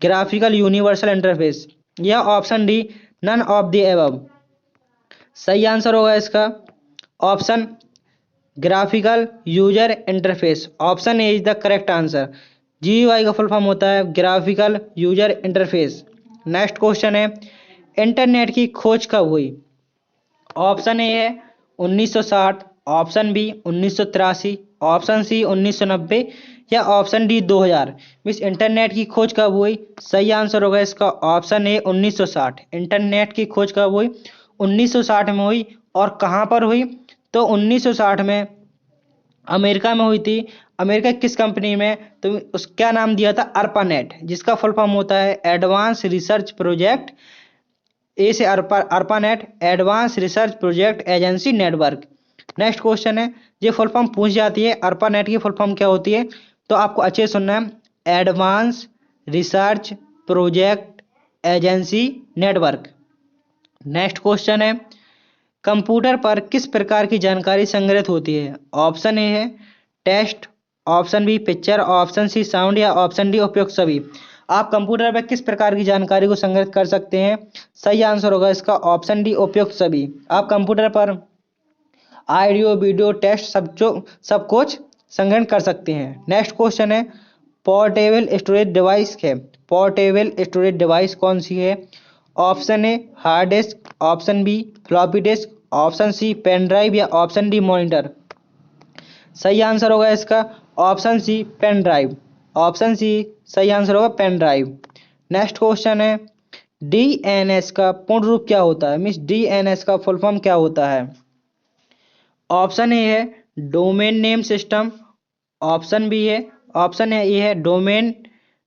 [SPEAKER 1] graphical universal interface या option D none of the above. सही आंसर होगा इसका option graphical user interface. Option A is the correct answer. GUI का full form होता है graphical user interface. Next question है internet की खोज कब हुई? ऑप्शन ए है 1960, ऑप्शन बी 1983, ऑप्शन सी 1990 या ऑप्शन डी 2000। मीन्स इंटरनेट की खोज कब हुई? सही आंसर होगा इसका ऑप्शन ए 1960। इंटरनेट की खोज कब हुई? 1960 में हुई। और कहाँ पर हुई? तो 1960 में अमेरिका में हुई थी। अमेरिका किस कंपनी में? तो उस क्या नाम दिया था? अर्पानेट, जिसका फुल फॉर्म होता है एडवांस रिसर्च प्रोजेक्ट। ए से ARPANET, advance research project agency network. Next question है ये फुल फॉर्म पूछ जाती है अर्पानेट की फुल फॉर्म क्या होती है, तो आपको अच्छे से सुनना है। Advance research project agency network. Next question है कंप्यूटर पर किस प्रकार की जानकारी संग्रहित होती है? ऑप्शन ए है text, option B picture, option C sound या ऑप्शन डी उपयुक्त सभी। आप कंप्यूटर पर किस प्रकार की जानकारी को संग्रहित कर सकते हैं? सही आंसर होगा इसका ऑप्शन डी उपयुक्त सभी। आप कंप्यूटर पर ऑडियो वीडियो टेक्स्ट सब कुछ संग्रहण कर सकते हैं। नेक्स्ट क्वेश्चन है पोर्टेबल स्टोरेज डिवाइस है। पोर्टेबल स्टोरेज डिवाइस कौन सी है? Option A hard disk, option B floppy disk, option C pen drive या ऑप्शन डी मॉनिटर। सही आंसर होगा इसका option C pen drive. Option C सही आंसर होगा पेन ड्राइव। नेक्स्ट क्वेश्चन है DNS का पूर्ण रूप क्या होता है? मीन्स DNS का फुल फॉर्म क्या होता है? ऑप्शन ए है domain name system, option B है ऑप्शन ए है domain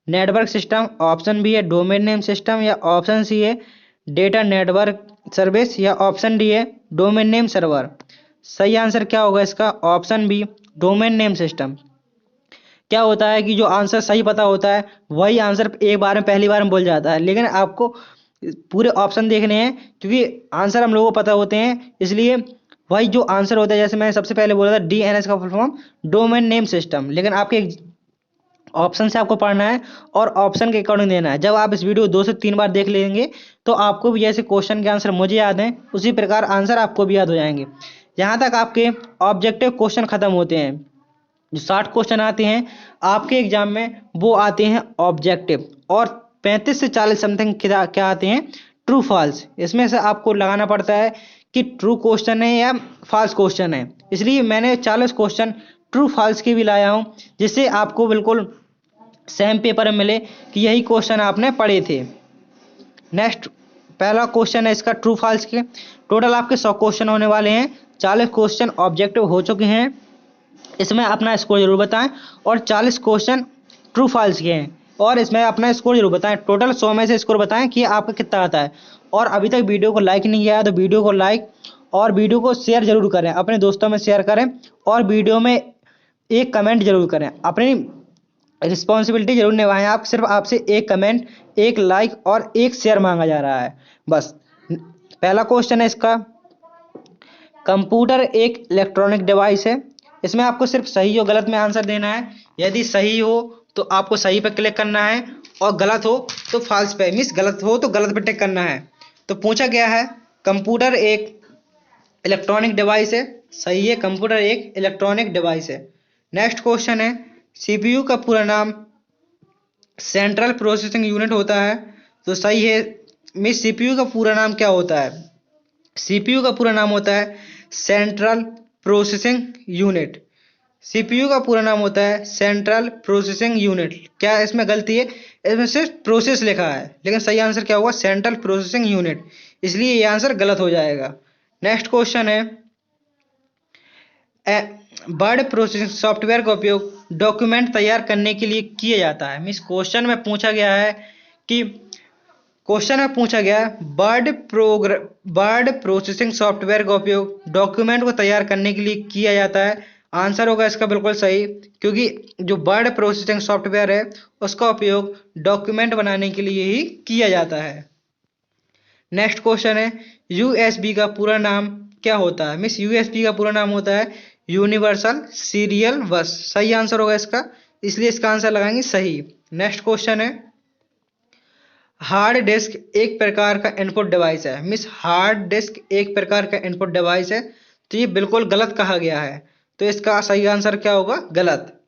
[SPEAKER 1] network system, option B है डोमेन नेम सिस्टम या ऑप्शन सी है डेटा नेटवर्क सर्विस या ऑप्शन डी है डोमेन नेम सर्वर। सही आंसर क्या होगा इसका? Option B domain name system. क्या होता है कि जो आंसर सही पता होता है वही आंसर एक बार में पहली बार में बोल जाता है, लेकिन आपको पूरे ऑप्शन देखने हैं क्योंकि आंसर हम लोगों को पता होते हैं, इसलिए वही जो आंसर होता है जैसे मैंने सबसे पहले बोला था DNS का full form domain name system. लेकिन आपके ऑप्शन से आपको पढ़ना है और ऑप्शन के अकॉर्डिंग देना है। जब आप इस वीडियो 2 से 3 बार देख लेंगे तो आपको भी जैसे क्वेश्चन के आंसर मुझे याद हैं उसी प्रकार आंसर आपको भी याद हो जाएंगे। यहाँ तक आपके ऑब्जेक्टिव क्वेश्चन खत्म होते हैं। जो 60 क्वेश्चन आते हैं आपके एग्जाम में वो आते हैं ऑब्जेक्टिव, और 35 से 40 समथिंग क्या आते हैं? True false. इसमें से आपको लगाना पड़ता है कि ट्रू क्वेश्चन है या फॉल्स क्वेश्चन है, इसलिए मैंने 40 क्वेश्चन ट्रू फॉल्स के भी लाया हूँ जिससे आपको बिल्कुल सेम पेपर में मिले कि यही क्वेश्चन आपने पढ़े थे। नेक्स्ट पहला क्वेश्चन है इसका ट्रू फॉल्स के। टोटल आपके 100 क्वेश्चन होने वाले हैं। 40 क्वेश्चन ऑब्जेक्टिव हो चुके हैं, इसमें अपना स्कोर जरूर बताएं, और 40 क्वेश्चन ट्रू फॉल्स के हैं और इसमें अपना स्कोर जरूर बताएं। टोटल 100 में से स्कोर बताएं कि आपका कितना आता है। और अभी तक वीडियो को लाइक नहीं किया है तो वीडियो को लाइक और वीडियो को शेयर जरूर करें, अपने दोस्तों में शेयर करें और वीडियो में एक कमेंट जरूर करें। अपनी रिस्पॉन्सिबिलिटी जरूर निभाएं। आप सिर्फ आपसे एक कमेंट, एक लाइक और एक शेयर मांगा जा रहा है बस। पहला क्वेश्चन है इसका कंप्यूटर एक इलेक्ट्रॉनिक डिवाइस है। इसमें आपको सिर्फ सही और गलत में आंसर देना है। यदि सही हो तो आपको सही पर क्लिक करना है और गलत हो तो फॉल्स पे, मीन्स गलत हो तो गलत पे टिक करना है। तो पूछा गया है कंप्यूटर एक इलेक्ट्रॉनिक डिवाइस है। सही है, कंप्यूटर एक इलेक्ट्रॉनिक डिवाइस है। नेक्स्ट क्वेश्चन है CPU का पूरा नाम सेंट्रल प्रोसेसिंग यूनिट होता है। तो सही है। मीन्स CPU का पूरा नाम क्या होता है? CPU का पूरा नाम होता है सेंट्रल प्रोसेसिंग यूनिट। CPU का पूरा नाम होता है सेंट्रल प्रोसेसिंग यूनिट। क्या इसमें गलती है? इसमें सिर्फ प्रोसेस लिखा है, लेकिन सही आंसर क्या होगा? सेंट्रल प्रोसेसिंग यूनिट, इसलिए ये आंसर गलत हो जाएगा। नेक्स्ट क्वेश्चन है वर्ड प्रोसेसिंग सॉफ्टवेयर का उपयोग डॉक्यूमेंट तैयार करने के लिए किया जाता है। मीन्स क्वेश्चन में पूछा गया है कि वर्ड प्रोसेसिंग सॉफ्टवेयर का उपयोग डॉक्यूमेंट को तैयार करने के लिए किया जाता है। आंसर होगा इसका बिल्कुल सही, क्योंकि जो वर्ड प्रोसेसिंग सॉफ्टवेयर है उसका उपयोग डॉक्यूमेंट बनाने के लिए ही किया जाता है। नेक्स्ट क्वेश्चन है यूएसबी का पूरा नाम क्या होता है। मिस यूएसबी का पूरा नाम होता है यूनिवर्सल सीरियल बस। सही आंसर होगा इसका, इसलिए इसका आंसर लगाएंगे सही। नेक्स्ट क्वेश्चन है हार्ड डिस्क एक प्रकार का इनपुट डिवाइस है। मिस हार्ड डिस्क एक प्रकार का इनपुट डिवाइस है, तो ये बिल्कुल गलत कहा गया है, तो इसका सही आंसर क्या होगा, गलत।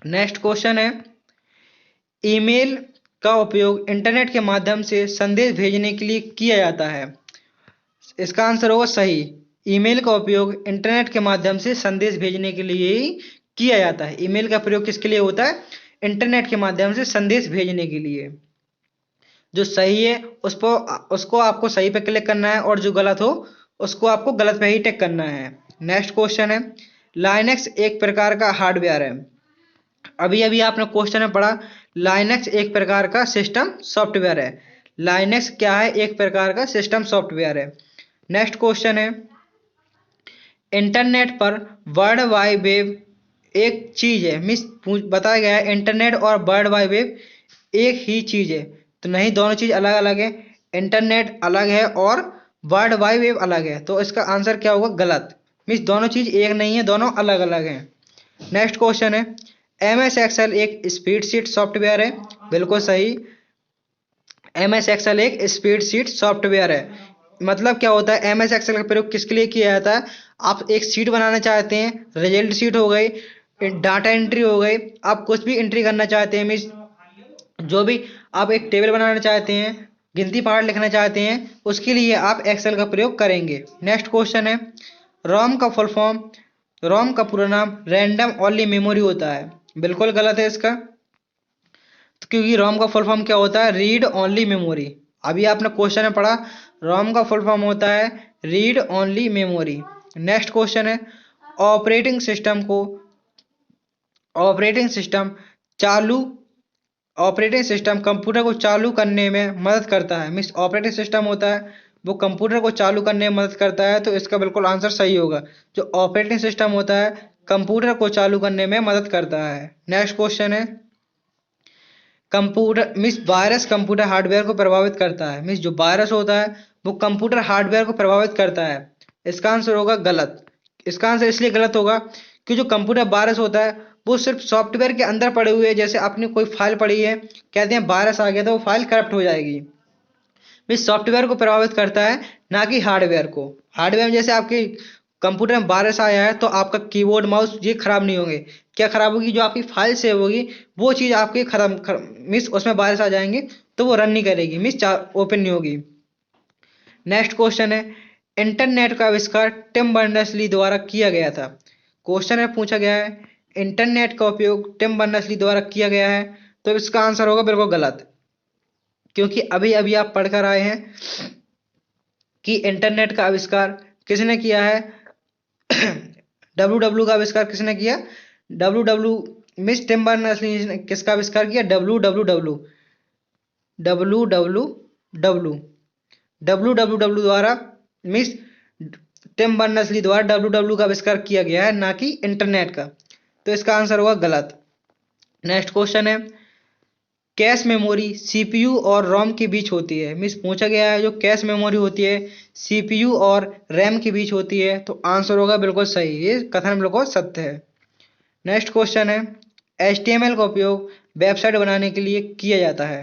[SPEAKER 1] नेक्स्ट क्वेश्चन है ईमेल का उपयोग इंटरनेट के माध्यम से संदेश भेजने के लिए किया जाता है। इसका आंसर होगा सही, ईमेल का उपयोग इंटरनेट के माध्यम से संदेश भेजने के लिए ही किया जाता है। ईमेल का प्रयोग किसके लिए होता है, इंटरनेट के माध्यम से संदेश भेजने के लिए। जो सही है उसको आपको सही पे क्लिक करना है, और जो गलत हो उसको आपको गलत पे ही टिक करना है। नेक्स्ट क्वेश्चन है लाइनक्स एक प्रकार का हार्डवेयर है। अभी अभी आपने क्वेश्चन में पढ़ा लाइनक्स एक प्रकार का सिस्टम सॉफ्टवेयर है। लाइनक्स क्या है, एक प्रकार का सिस्टम सॉफ्टवेयर है। नेक्स्ट क्वेश्चन है इंटरनेट पर वर्ल्ड वाइड वेब एक चीज है। मिस बताया गया है इंटरनेट और वर्ल्ड वाइड वेब एक ही चीज है, तो नहीं, दोनों चीज अलग अलग है। इंटरनेट अलग है और वर्ल्ड वाइड वेब अलग है, तो इसका आंसर क्या होगा, गलत। मिस दोनों चीज एक नहीं है, दोनों अलग अलग हैं। नेक्स्ट क्वेश्चन है MS एक्सेल एक स्प्रेडशीट सॉफ्टवेयर है। बिल्कुल सही, MS एक्सेल एक स्प्रेडशीट सॉफ्टवेयर है। मतलब क्या होता है, MS एक्सेल का प्रयोग किसके लिए किया जाता है, आप एक शीट बनाना चाहते हैं, रिजल्ट शीट हो गई, डाटा एंट्री हो गई, आप कुछ भी एंट्री करना चाहते हैं, मीन्स जो भी आप एक टेबल बनाना चाहते हैं, गिनती पहाड़ लिखना चाहते हैं, उसके लिए आप एक्सेल का प्रयोग करेंगे। नेक्स्ट क्वेश्चन है रोम का फुल फॉर्म, रोम का पूरा नाम रैंडम ओनली मेमोरी होता है। बिल्कुल गलत है इसका, तो क्योंकि रोम का फुल फॉर्म क्या होता है, रीड ओनली मेमोरी। अभी आपने क्वेश्चन में पढ़ा रोम का फुल फॉर्म होता है read only memory. Next question है ऑपरेटिंग सिस्टम को ऑपरेटिंग सिस्टम चालू ऑपरेटिंग सिस्टम कंप्यूटर को चालू करने में मदद करता है। मीन्स ऑपरेटिंग सिस्टम होता है वो कंप्यूटर को चालू करने में मदद करता है, तो इसका बिल्कुल आंसर सही होगा। जो ऑपरेटिंग सिस्टम होता है कंप्यूटर को चालू करने में मदद करता है। नेक्स्ट क्वेश्चन है computer means virus computer hardware को प्रभावित करता है। मीन्स जो वायरस होता है वो कंप्यूटर हार्डवेयर को प्रभावित करता है। इसका आंसर होगा गलत। इसका आंसर इसलिए गलत होगा कि जो कंप्यूटर वायरस होता है वो सिर्फ सॉफ्टवेयर के अंदर पड़े हुए, जैसे आपने कोई फाइल पढ़ी है, कहते हैं वायरस आ गया तो वो फाइल करप्ट हो जाएगी। मीन्स सॉफ्टवेयर को प्रभावित करता है, ना कि हार्डवेयर को। हार्डवेयर में जैसे आपके कंप्यूटर में वायरस आया है तो आपका कीबोर्ड माउस ये खराब नहीं होंगे, क्या खराब होगी, जो आपकी फाइल सेव होगी वो चीज आपकी मिस उसमें वायरस आ जाएंगे तो वो रन नहीं करेगी, मिस ओपन नहीं होगी। नेक्स्ट क्वेश्चन है इंटरनेट का आविष्कार टिम बर्नर्स-ली द्वारा किया गया था। क्वेश्चन में पूछा गया है इंटरनेट का उपयोग टिम बर्नर्स-ली द्वारा किया गया है, तो इसका आंसर होगा बिल्कुल गलत, क्योंकि अभी अभी आप पढ़कर आए हैं कि इंटरनेट का आविष्कार किसने किया है। डब्ल्यू का आविष्कार किसने किया, डब्ल्यू मिस टिम बर्नर्स-ली ने किसका आविष्कार किया, डब्ल्यू द्वारा मिस टिम बर्नर्स-ली द्वारा डब्ल्यू का आविष्कार किया गया है, ना कि इंटरनेट का, तो इसका आंसर होगा गलत। नेक्स्ट क्वेश्चन है कैश मेमोरी सीपीयू और रोम के बीच होती है। मिस पूछा गया है जो कैश मेमोरी होती है सीपीयू और रैम के बीच होती है, तो आंसर होगा बिल्कुल सही, ये कथन बिल्कुल सत्य है। नेक्स्ट क्वेश्चन है HTML का उपयोग वेबसाइट बनाने के लिए किया जाता है।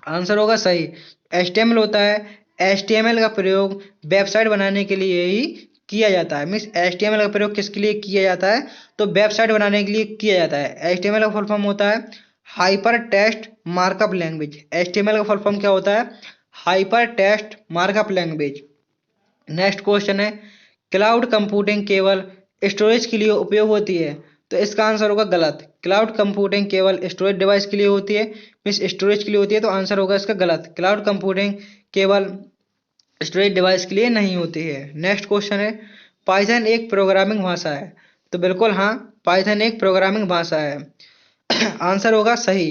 [SPEAKER 1] आंसर होगा सही, HTML होता है, HTML का प्रयोग वेबसाइट बनाने के लिए ही किया जाता है। मीन्स HTML का प्रयोग किसके लिए किया जाता है, तो वेबसाइट बनाने के लिए किया जाता है। HTML का फुल फॉर्म होता है hyper text markup language. HTML का फुल फॉर्म क्या होता है, hyper text markup language. Next question है क्लाउड कंप्यूटिंग केवल स्टोरेज के लिए उपयोग होती है, तो इसका आंसर होगा गलत। क्लाउड कंप्यूटिंग केवल स्टोरेज डिवाइस के लिए होती है, मीन्स स्टोरेज के लिए होती है, तो आंसर होगा इसका गलत। क्लाउड कंप्यूटिंग केवल स्टोरेज डिवाइस के लिए नहीं होती है। नेक्स्ट क्वेश्चन है पाइथन एक प्रोग्रामिंग भाषा है, तो बिल्कुल हाँ, पाइथन एक प्रोग्रामिंग भाषा है। आंसर होगा सही।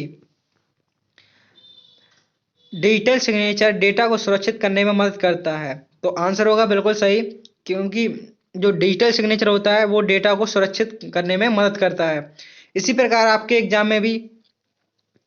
[SPEAKER 1] डिजिटल सिग्नेचर डेटा को सुरक्षित करने में मदद करता है, तो आंसर होगा बिल्कुल सही, क्योंकि जो डिजिटल सिग्नेचर होता है वो डेटा को सुरक्षित करने में मदद करता है। इसी प्रकार आपके एग्जाम में भी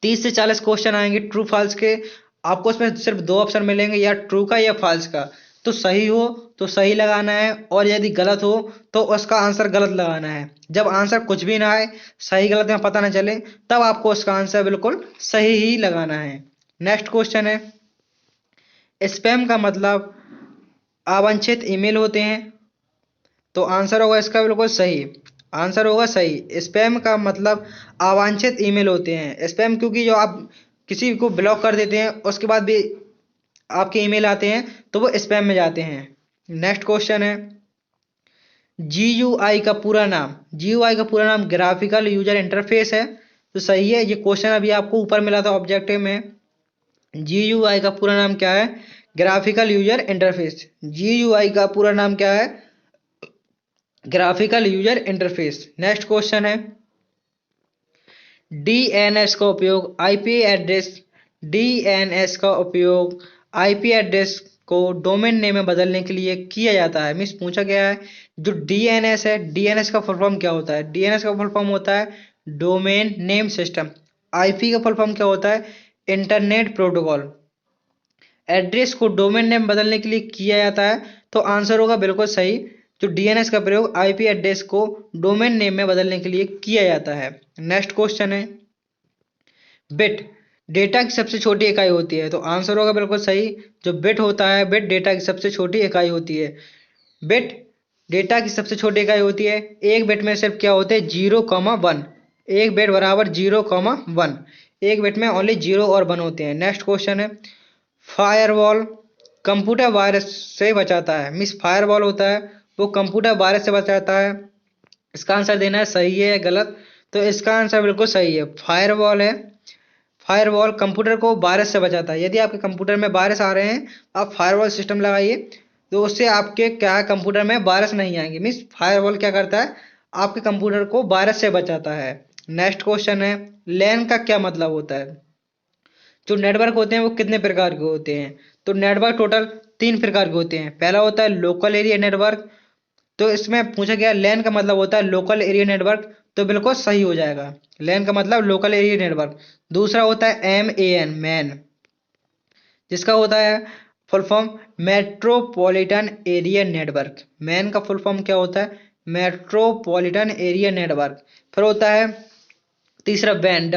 [SPEAKER 1] 30 से 40 क्वेश्चन आएंगे ट्रू फॉल्स के। आपको उसमें सिर्फ दो ऑप्शन मिलेंगे, या ट्रू का या फॉल्स का। तो सही हो तो सही लगाना है, और यदि गलत हो तो उसका आंसर गलत लगाना है। जब आंसर कुछ भी ना आए, सही गलत में पता ना चले, तब आपको उसका आंसर बिल्कुल सही ही लगाना है। नेक्स्ट क्वेश्चन है, स्पैम का मतलब अवांछित ईमेल होते हैं, तो आंसर होगा इसका बिल्कुल सही। आंसर होगा सही। स्पैम का मतलब अवांछित ईमेल होते हैं। स्पैम क्योंकि जो आप किसी को ब्लॉक कर देते हैं उसके बाद भी आपके ईमेल आते हैं तो वो स्पैम में जाते हैं। नेक्स्ट क्वेश्चन है, GUI का पूरा नाम। GUI का पूरा नाम ग्राफिकल यूजर इंटरफेस है, तो सही है। ये क्वेश्चन अभी आपको ऊपर मिला था ऑब्जेक्टिव में। GUI का पूरा नाम क्या है? Graphical user interface. GUI का पूरा नाम क्या है? Graphical user interface. Next question है, DNS का उपयोग आईपी एड्रेस DNS का उपयोग आईपी एड्रेस को डोमेन नेम में बदलने के लिए किया जाता है। मीन्स पूछा गया है जो DNS है, DNS का फुल फॉर्म क्या होता है? DNS का फुल फॉर्म होता है डोमेन नेम सिस्टम। आईपी का फुल फॉर्म क्या होता है? Internet protocol. एड्रेस को डोमेन नेम बदलने के लिए किया जाता है, तो आंसर होगा बिल्कुल सही। जो DNS का प्रयोग आईपी एड्रेस को डोमेन नेम में बदलने के लिए किया जाता है। नेक्स्ट क्वेश्चन है, बिट डेटा की सबसे छोटी इकाई होती है, तो आंसर होगा बिल्कुल सही। जो बिट होता है, बिट डेटा की सबसे छोटी इकाई होती है। बिट डेटा की सबसे छोटी इकाई होती है। एक बिट में सिर्फ क्या होते हैं? 0,1। एक बिट बराबर 0,1। एक बिट में ओनली 0 और 1 होते हैं। नेक्स्ट क्वेश्चन है, फायरवॉल कंप्यूटर वायरस से बचाता है। मीन्स फायरवॉल होता है वो कंप्यूटर वायरस से बचाता है। इसका आंसर देना है सही है या गलत। तो इसका आंसर बिल्कुल सही है, फायरवॉल है। फायरवॉल कंप्यूटर को वायरस से बचाता है। यदि आपके कंप्यूटर में वायरस आ रहे हैं, आप फायरवॉल सिस्टम लगाइए, तो उससे आपके क्या है, कंप्यूटर में वायरस नहीं आएंगे। मीन्स फायरवॉल क्या करता है? आपके कंप्यूटर को वायरस से बचाता है। नेक्स्ट क्वेश्चन है, लैन का क्या मतलब होता है? जो नेटवर्क होते हैं वो कितने प्रकार के होते हैं? तो नेटवर्क टोटल 3 प्रकार के होते हैं। पहला होता है लोकल एरिया नेटवर्क, तो इसमें पूछा गया लैन का मतलब होता है लोकल एरिया नेटवर्क, तो बिल्कुल सही हो जाएगा। लैन का मतलब लोकल एरिया नेटवर्क। दूसरा होता है MAN मैन, जिसका होता है full form metropolitan area network. Man का फुल फॉर्म क्या होता है? Metropolitan area network. फिर होता है तीसरा वैन,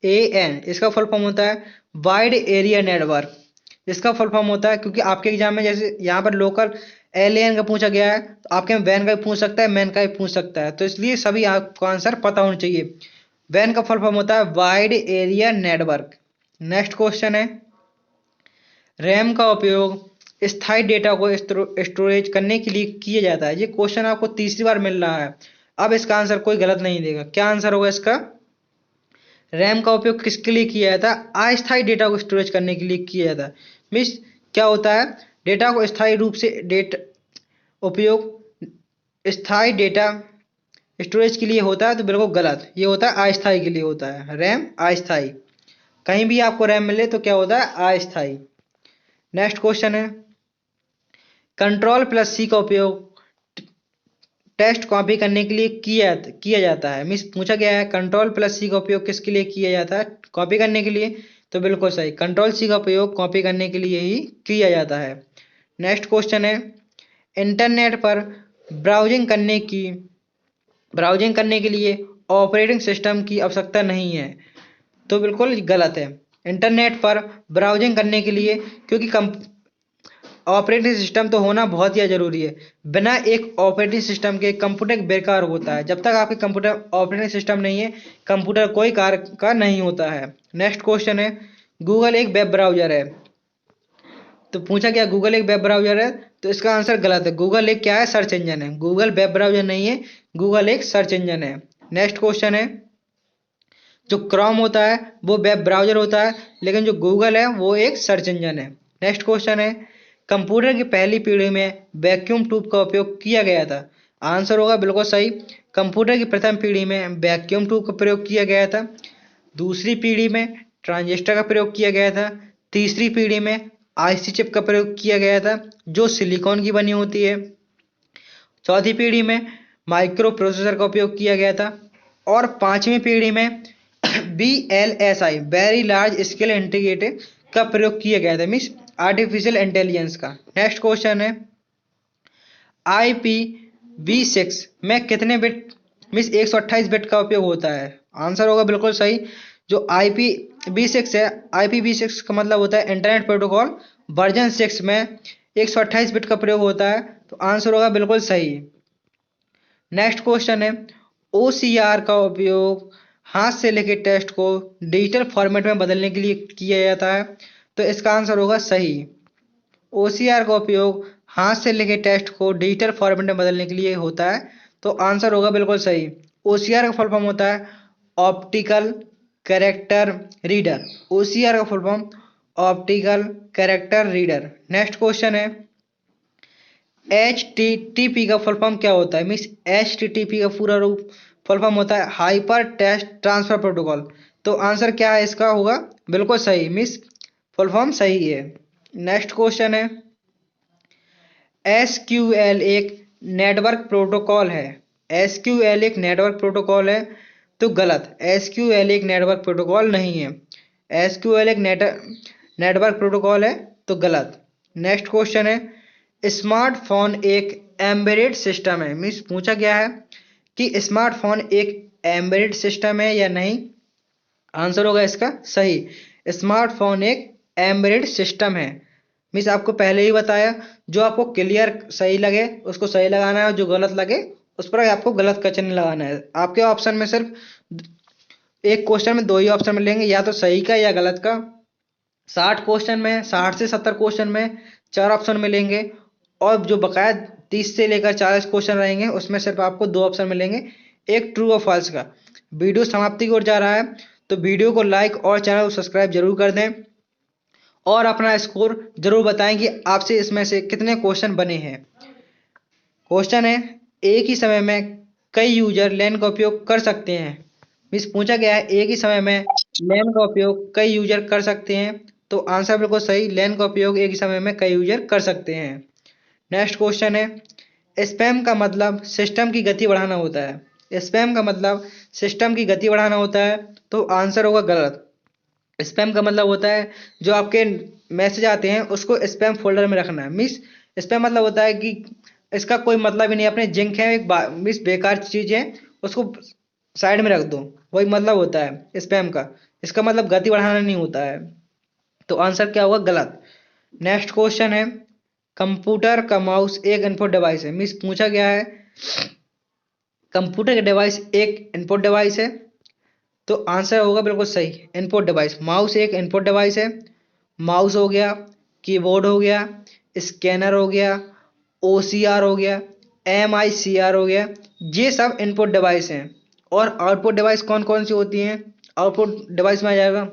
[SPEAKER 1] WAN, इसका फुल फॉर्म होता है वाइड एरिया नेटवर्क। इसका फुल फॉर्म होता है, क्योंकि आपके एग्जाम में जैसे यहाँ पर लोकल LAN का पूछा गया है, तो आपके वैन का भी पूछ सकता है, मैन का भी पूछ सकता है, तो इसलिए सभी आपको आंसर पता होना चाहिए। वैन का फुल फॉर्म होता है wide area network. Next question है, रैम का उपयोग स्थायी डेटा को स्टोरेज करने के लिए किया जाता है। ये क्वेश्चन आपको तीसरी बार मिल रहा है। अब इसका आंसर कोई गलत नहीं देगा। क्या आंसर होगा इसका? रैम का उपयोग किसके लिए किया जाता है? अस्थायी डेटा को स्टोरेज करने के लिए किया जाता है। मीन्स क्या होता है? डेटा को स्थायी रूप से उपयोग स्थायी डेटा स्टोरेज के लिए होता है, तो बिल्कुल गलत। ये होता है अस्थायी के लिए होता है। रैम अस्थायी, कहीं भी आपको रैम मिले तो क्या होता है? अस्थायी। नेक्स्ट क्वेश्चन है, Ctrl+C का उपयोग टेक्स्ट कॉपी करने के लिए किया जाता है। मीन्स पूछा गया है Ctrl+C का उपयोग किसके लिए किया जाता है? कॉपी करने के लिए, तो बिल्कुल सही। Ctrl+C का उपयोग कॉपी करने के लिए ही किया जाता है। नेक्स्ट क्वेश्चन है, इंटरनेट पर ब्राउजिंग करने के लिए ऑपरेटिंग सिस्टम की आवश्यकता नहीं है, तो बिल्कुल गलत है। इंटरनेट पर ब्राउजिंग करने के लिए, क्योंकि ऑपरेटिंग सिस्टम तो होना बहुत ही जरूरी है। बिना एक ऑपरेटिंग सिस्टम के कंप्यूटर बेकार होता है। जब तक आपके कंप्यूटर ऑपरेटिंग सिस्टम नहीं है, कंप्यूटर कोई कार्य का नहीं होता है। नेक्स्ट क्वेश्चन है, गूगल एक वेब ब्राउजर है, तो पूछा क्या गूगल एक वेब ब्राउजर है? तो इसका आंसर गलत है। गूगल एक क्या है? सर्च इंजन है। गूगल वेब ब्राउजर नहीं है, गूगल एक सर्च इंजन है। नेक्स्ट क्वेश्चन है, जो क्रोम होता है वो वेब ब्राउजर होता है, लेकिन जो गूगल है वो एक सर्च इंजन है। नेक्स्ट क्वेश्चन है, कंप्यूटर की पहली पीढ़ी में वैक्यूम ट्यूब का उपयोग किया गया था। आंसर होगा बिल्कुल सही। कंप्यूटर की प्रथम पीढ़ी में वैक्यूम ट्यूब का प्रयोग किया गया था। दूसरी पीढ़ी में ट्रांजिस्टर का प्रयोग किया गया था। तीसरी पीढ़ी में आईसी चिप का प्रयोग किया गया था जो सिलिकॉन की बनी होती है। चौथी पीढ़ी में माइक्रो प्रोसेसर का उपयोग किया गया था। और पांचवी पीढ़ी में VLSI very large scale integrated का प्रयोग किया गया था, मीन्स आर्टिफिशियल इंटेलिजेंस का। नेक्स्ट क्वेश्चन है IPv6 में कितने बिट मीन्स 128 बिट का उपयोग होता है। आंसर होगा बिल्कुल सही। जो IPv6 है, IPv6 का मतलब होता है इंटरनेट प्रोटोकॉल वर्जन 6 में 128 बिट का प्रयोग होता है, तो आंसर होगा बिल्कुल सही। नेक्स्ट क्वेश्चन है OCR का उपयोग हाथ से लिखे टेक्स्ट को डिजिटल फॉर्मेट में बदलने के लिए किया जाता है, तो इसका आंसर होगा सही। OCR का उपयोग हाथ से लिखे टेक्स्ट को डिजिटल फॉर्मेट में बदलने के लिए होता है, तो आंसर होगा बिल्कुल सही। OCR का फुल फॉर्म होता है ऑप्टिकल कैरेक्टर रीडर। OCR का full form optical character reader. Next question है HTTP का फुल फॉर्म क्या होता है। मीन्स HTTP का पूरा रूप फुल फॉर्म होता है हाइपर टेक्स्ट ट्रांसफर प्रोटोकॉल, तो आंसर क्या है इसका होगा बिल्कुल सही, मीन्स फुल फॉर्म सही है। नेक्स्ट क्वेश्चन है SQL एक नेटवर्क प्रोटोकॉल है। SQL एक नेटवर्क प्रोटोकॉल है, तो गलत। SQL एक नेटवर्क प्रोटोकॉल नहीं है। SQL एक नेटवर्क प्रोटोकॉल है, तो गलत। नेक्स्ट क्वेश्चन है स्मार्टफोन एक एम्बेडेड सिस्टम है। मीन्स पूछा गया है कि स्मार्टफोन एक एम्बेडेड सिस्टम है या नहीं। आंसर होगा इसका सही। स्मार्टफोन एक एम्बेडेड सिस्टम है। मीन्स आपको पहले ही बताया, जो आपको क्लियर सही लगे उसको सही लगाना है और जो गलत लगे उस पर आपको गलत का चिन्ह लगाना है। आपके ऑप्शन में सिर्फ एक क्वेश्चन में दो ही ऑप्शन मिलेंगे, या तो सही का या गलत का। 60 क्वेश्चन में 60 से 70 क्वेश्चन में 4 ऑप्शन मिलेंगे, और जो बकाया 30 से लेकर 40 क्वेश्चन रहेंगे उसमें सिर्फ आपको 2 ऑप्शन मिलेंगे, एक ट्रू और फॉल्स का। वीडियो समाप्ति की ओर जा रहा है, तो वीडियो को लाइक और चैनल को सब्सक्राइब जरूर कर दें और अपना स्कोर जरूर बताएं कि आपसे इसमें से कितने क्वेश्चन बने हैं। क्वेश्चन है एक ही समय में कई यूजर लैन का उपयोग कर सकते हैं। मीन्स पूछा गया है एक ही समय में लैन का उपयोग कई यूजर कर सकते हैं, तो आंसर बिल्कुल सही। लैन का उपयोग एक ही समय में कई यूजर कर सकते हैं। नेक्स्ट क्वेश्चन है स्पैम का मतलब सिस्टम की गति बढ़ाना होता है। स्पैम का मतलब सिस्टम की गति बढ़ाना होता है, तो आंसर होगा गलत। स्पैम का मतलब होता है जो आपके मैसेज आते हैं उसको स्पैम फोल्डर में रखना है। मीन्स स्पैम मतलब होता है कि इसका कोई मतलब ही नहीं, अपने जिंक है एक मीन्स बेकार चीज है उसको साइड में रख दो, वही मतलब होता है स्पैम का। इसका मतलब गति बढ़ाना नहीं होता है, तो आंसर क्या होगा गलत। नेक्स्ट क्वेश्चन है कंप्यूटर का माउस एक इनपुट डिवाइस है। मीन्स पूछा गया है कंप्यूटर का डिवाइस एक इनपुट डिवाइस है, तो आंसर होगा बिल्कुल सही इनपुट डिवाइस। माउस एक इनपुट डिवाइस है। माउस हो गया, कीबोर्ड हो गया, स्कैनर हो गया, OCR हो गया, MICR हो गया, ये सब इनपुट डिवाइस हैं। और आउटपुट डिवाइस कौन कौन सी होती हैं। आउटपुट डिवाइस में आ जाएगा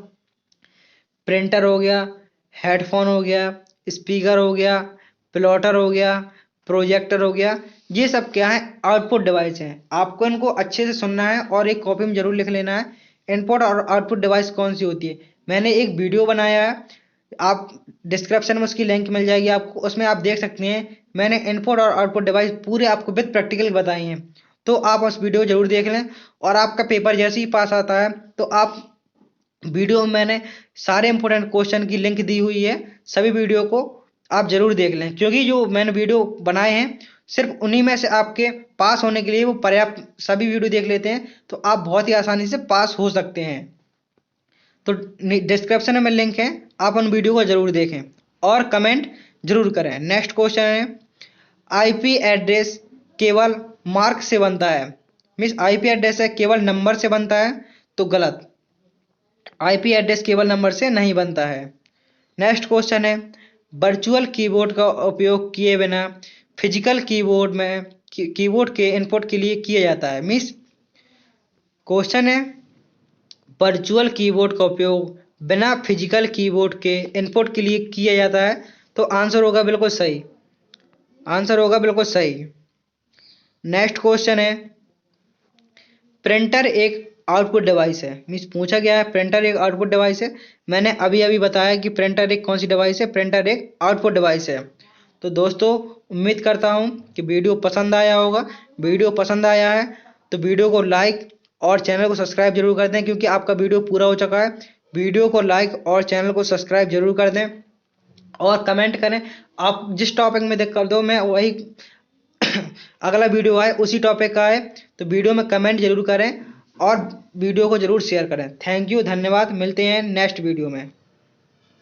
[SPEAKER 1] प्रिंटर हो गया, हेडफोन हो गया, स्पीकर हो गया, प्लॉटर हो गया, प्रोजेक्टर हो गया। ये सब क्या है आउटपुट डिवाइस हैं। आपको इनको अच्छे से सुनना है और एक कॉपी में जरूर लिख लेना है इनपुट और आउटपुट डिवाइस कौन सी होती है। मैंने एक वीडियो बनाया है, आप डिस्क्रिप्शन में उसकी लिंक मिल जाएगी आपको, उसमें आप देख सकते हैं। मैंने इनपुट और आउटपुट डिवाइस पूरे आपको विद प्रैक्टिकल बताई हैं, तो आप उस वीडियो जरूर देख लें। और आपका पेपर जैसे ही पास आता है तो आप वीडियो में मैंने सारे इंपॉर्टेंट क्वेश्चन की लिंक दी हुई है, सभी वीडियो को आप जरूर देख लें, क्योंकि जो मैंने वीडियो बनाए हैं सिर्फ उन्हीं में से आपके पास होने के लिए वो पर्याप्त। सभी वीडियो देख लेते हैं तो आप बहुत ही आसानी से पास हो सकते हैं। तो डिस्क्रिप्शन में लिंक है, आप उन वीडियो को जरूर देखें और कमेंट जरूर करें। नेक्स्ट क्वेश्चन है IP एड्रेस केवल मार्क से बनता है। मीन्स IP एड्रेस है केवल नंबर से बनता है, तो गलत। IP एड्रेस केवल नंबर से नहीं बनता है। नेक्स्ट क्वेश्चन है वर्चुअल कीबोर्ड का उपयोग किए बिना फिजिकल कीबोर्ड में कीबोर्ड के इनपुट के लिए किया जाता है। मीन्स क्वेश्चन है वर्चुअल कीबोर्ड का उपयोग बिना फिजिकल कीबोर्ड के इनपुट के लिए किया जाता है, तो आंसर होगा बिल्कुल सही। आंसर होगा बिल्कुल सही। नेक्स्ट क्वेश्चन है, प्रिंटर एक आउटपुट डिवाइस है। मीन्स पूछा गया है प्रिंटर एक आउटपुट डिवाइस है। मैंने अभी अभी बताया कि प्रिंटर एक कौन सी डिवाइस है, प्रिंटर एक आउटपुट डिवाइस है। तो दोस्तों उम्मीद करता हूँ कि वीडियो पसंद आया होगा। वीडियो पसंद आया है तो वीडियो को लाइक और चैनल को सब्सक्राइब जरूर कर दें, क्योंकि आपका वीडियो पूरा हो चुका है। वीडियो को लाइक और चैनल को सब्सक्राइब जरूर कर दें और कमेंट करें आप जिस टॉपिक में देख कर दो, मैं वही अगला वीडियो आए उसी टॉपिक का आए तो वीडियो में कमेंट जरूर करें और वीडियो को जरूर शेयर करें। थैंक यू, धन्यवाद। मिलते हैं नेक्स्ट वीडियो में।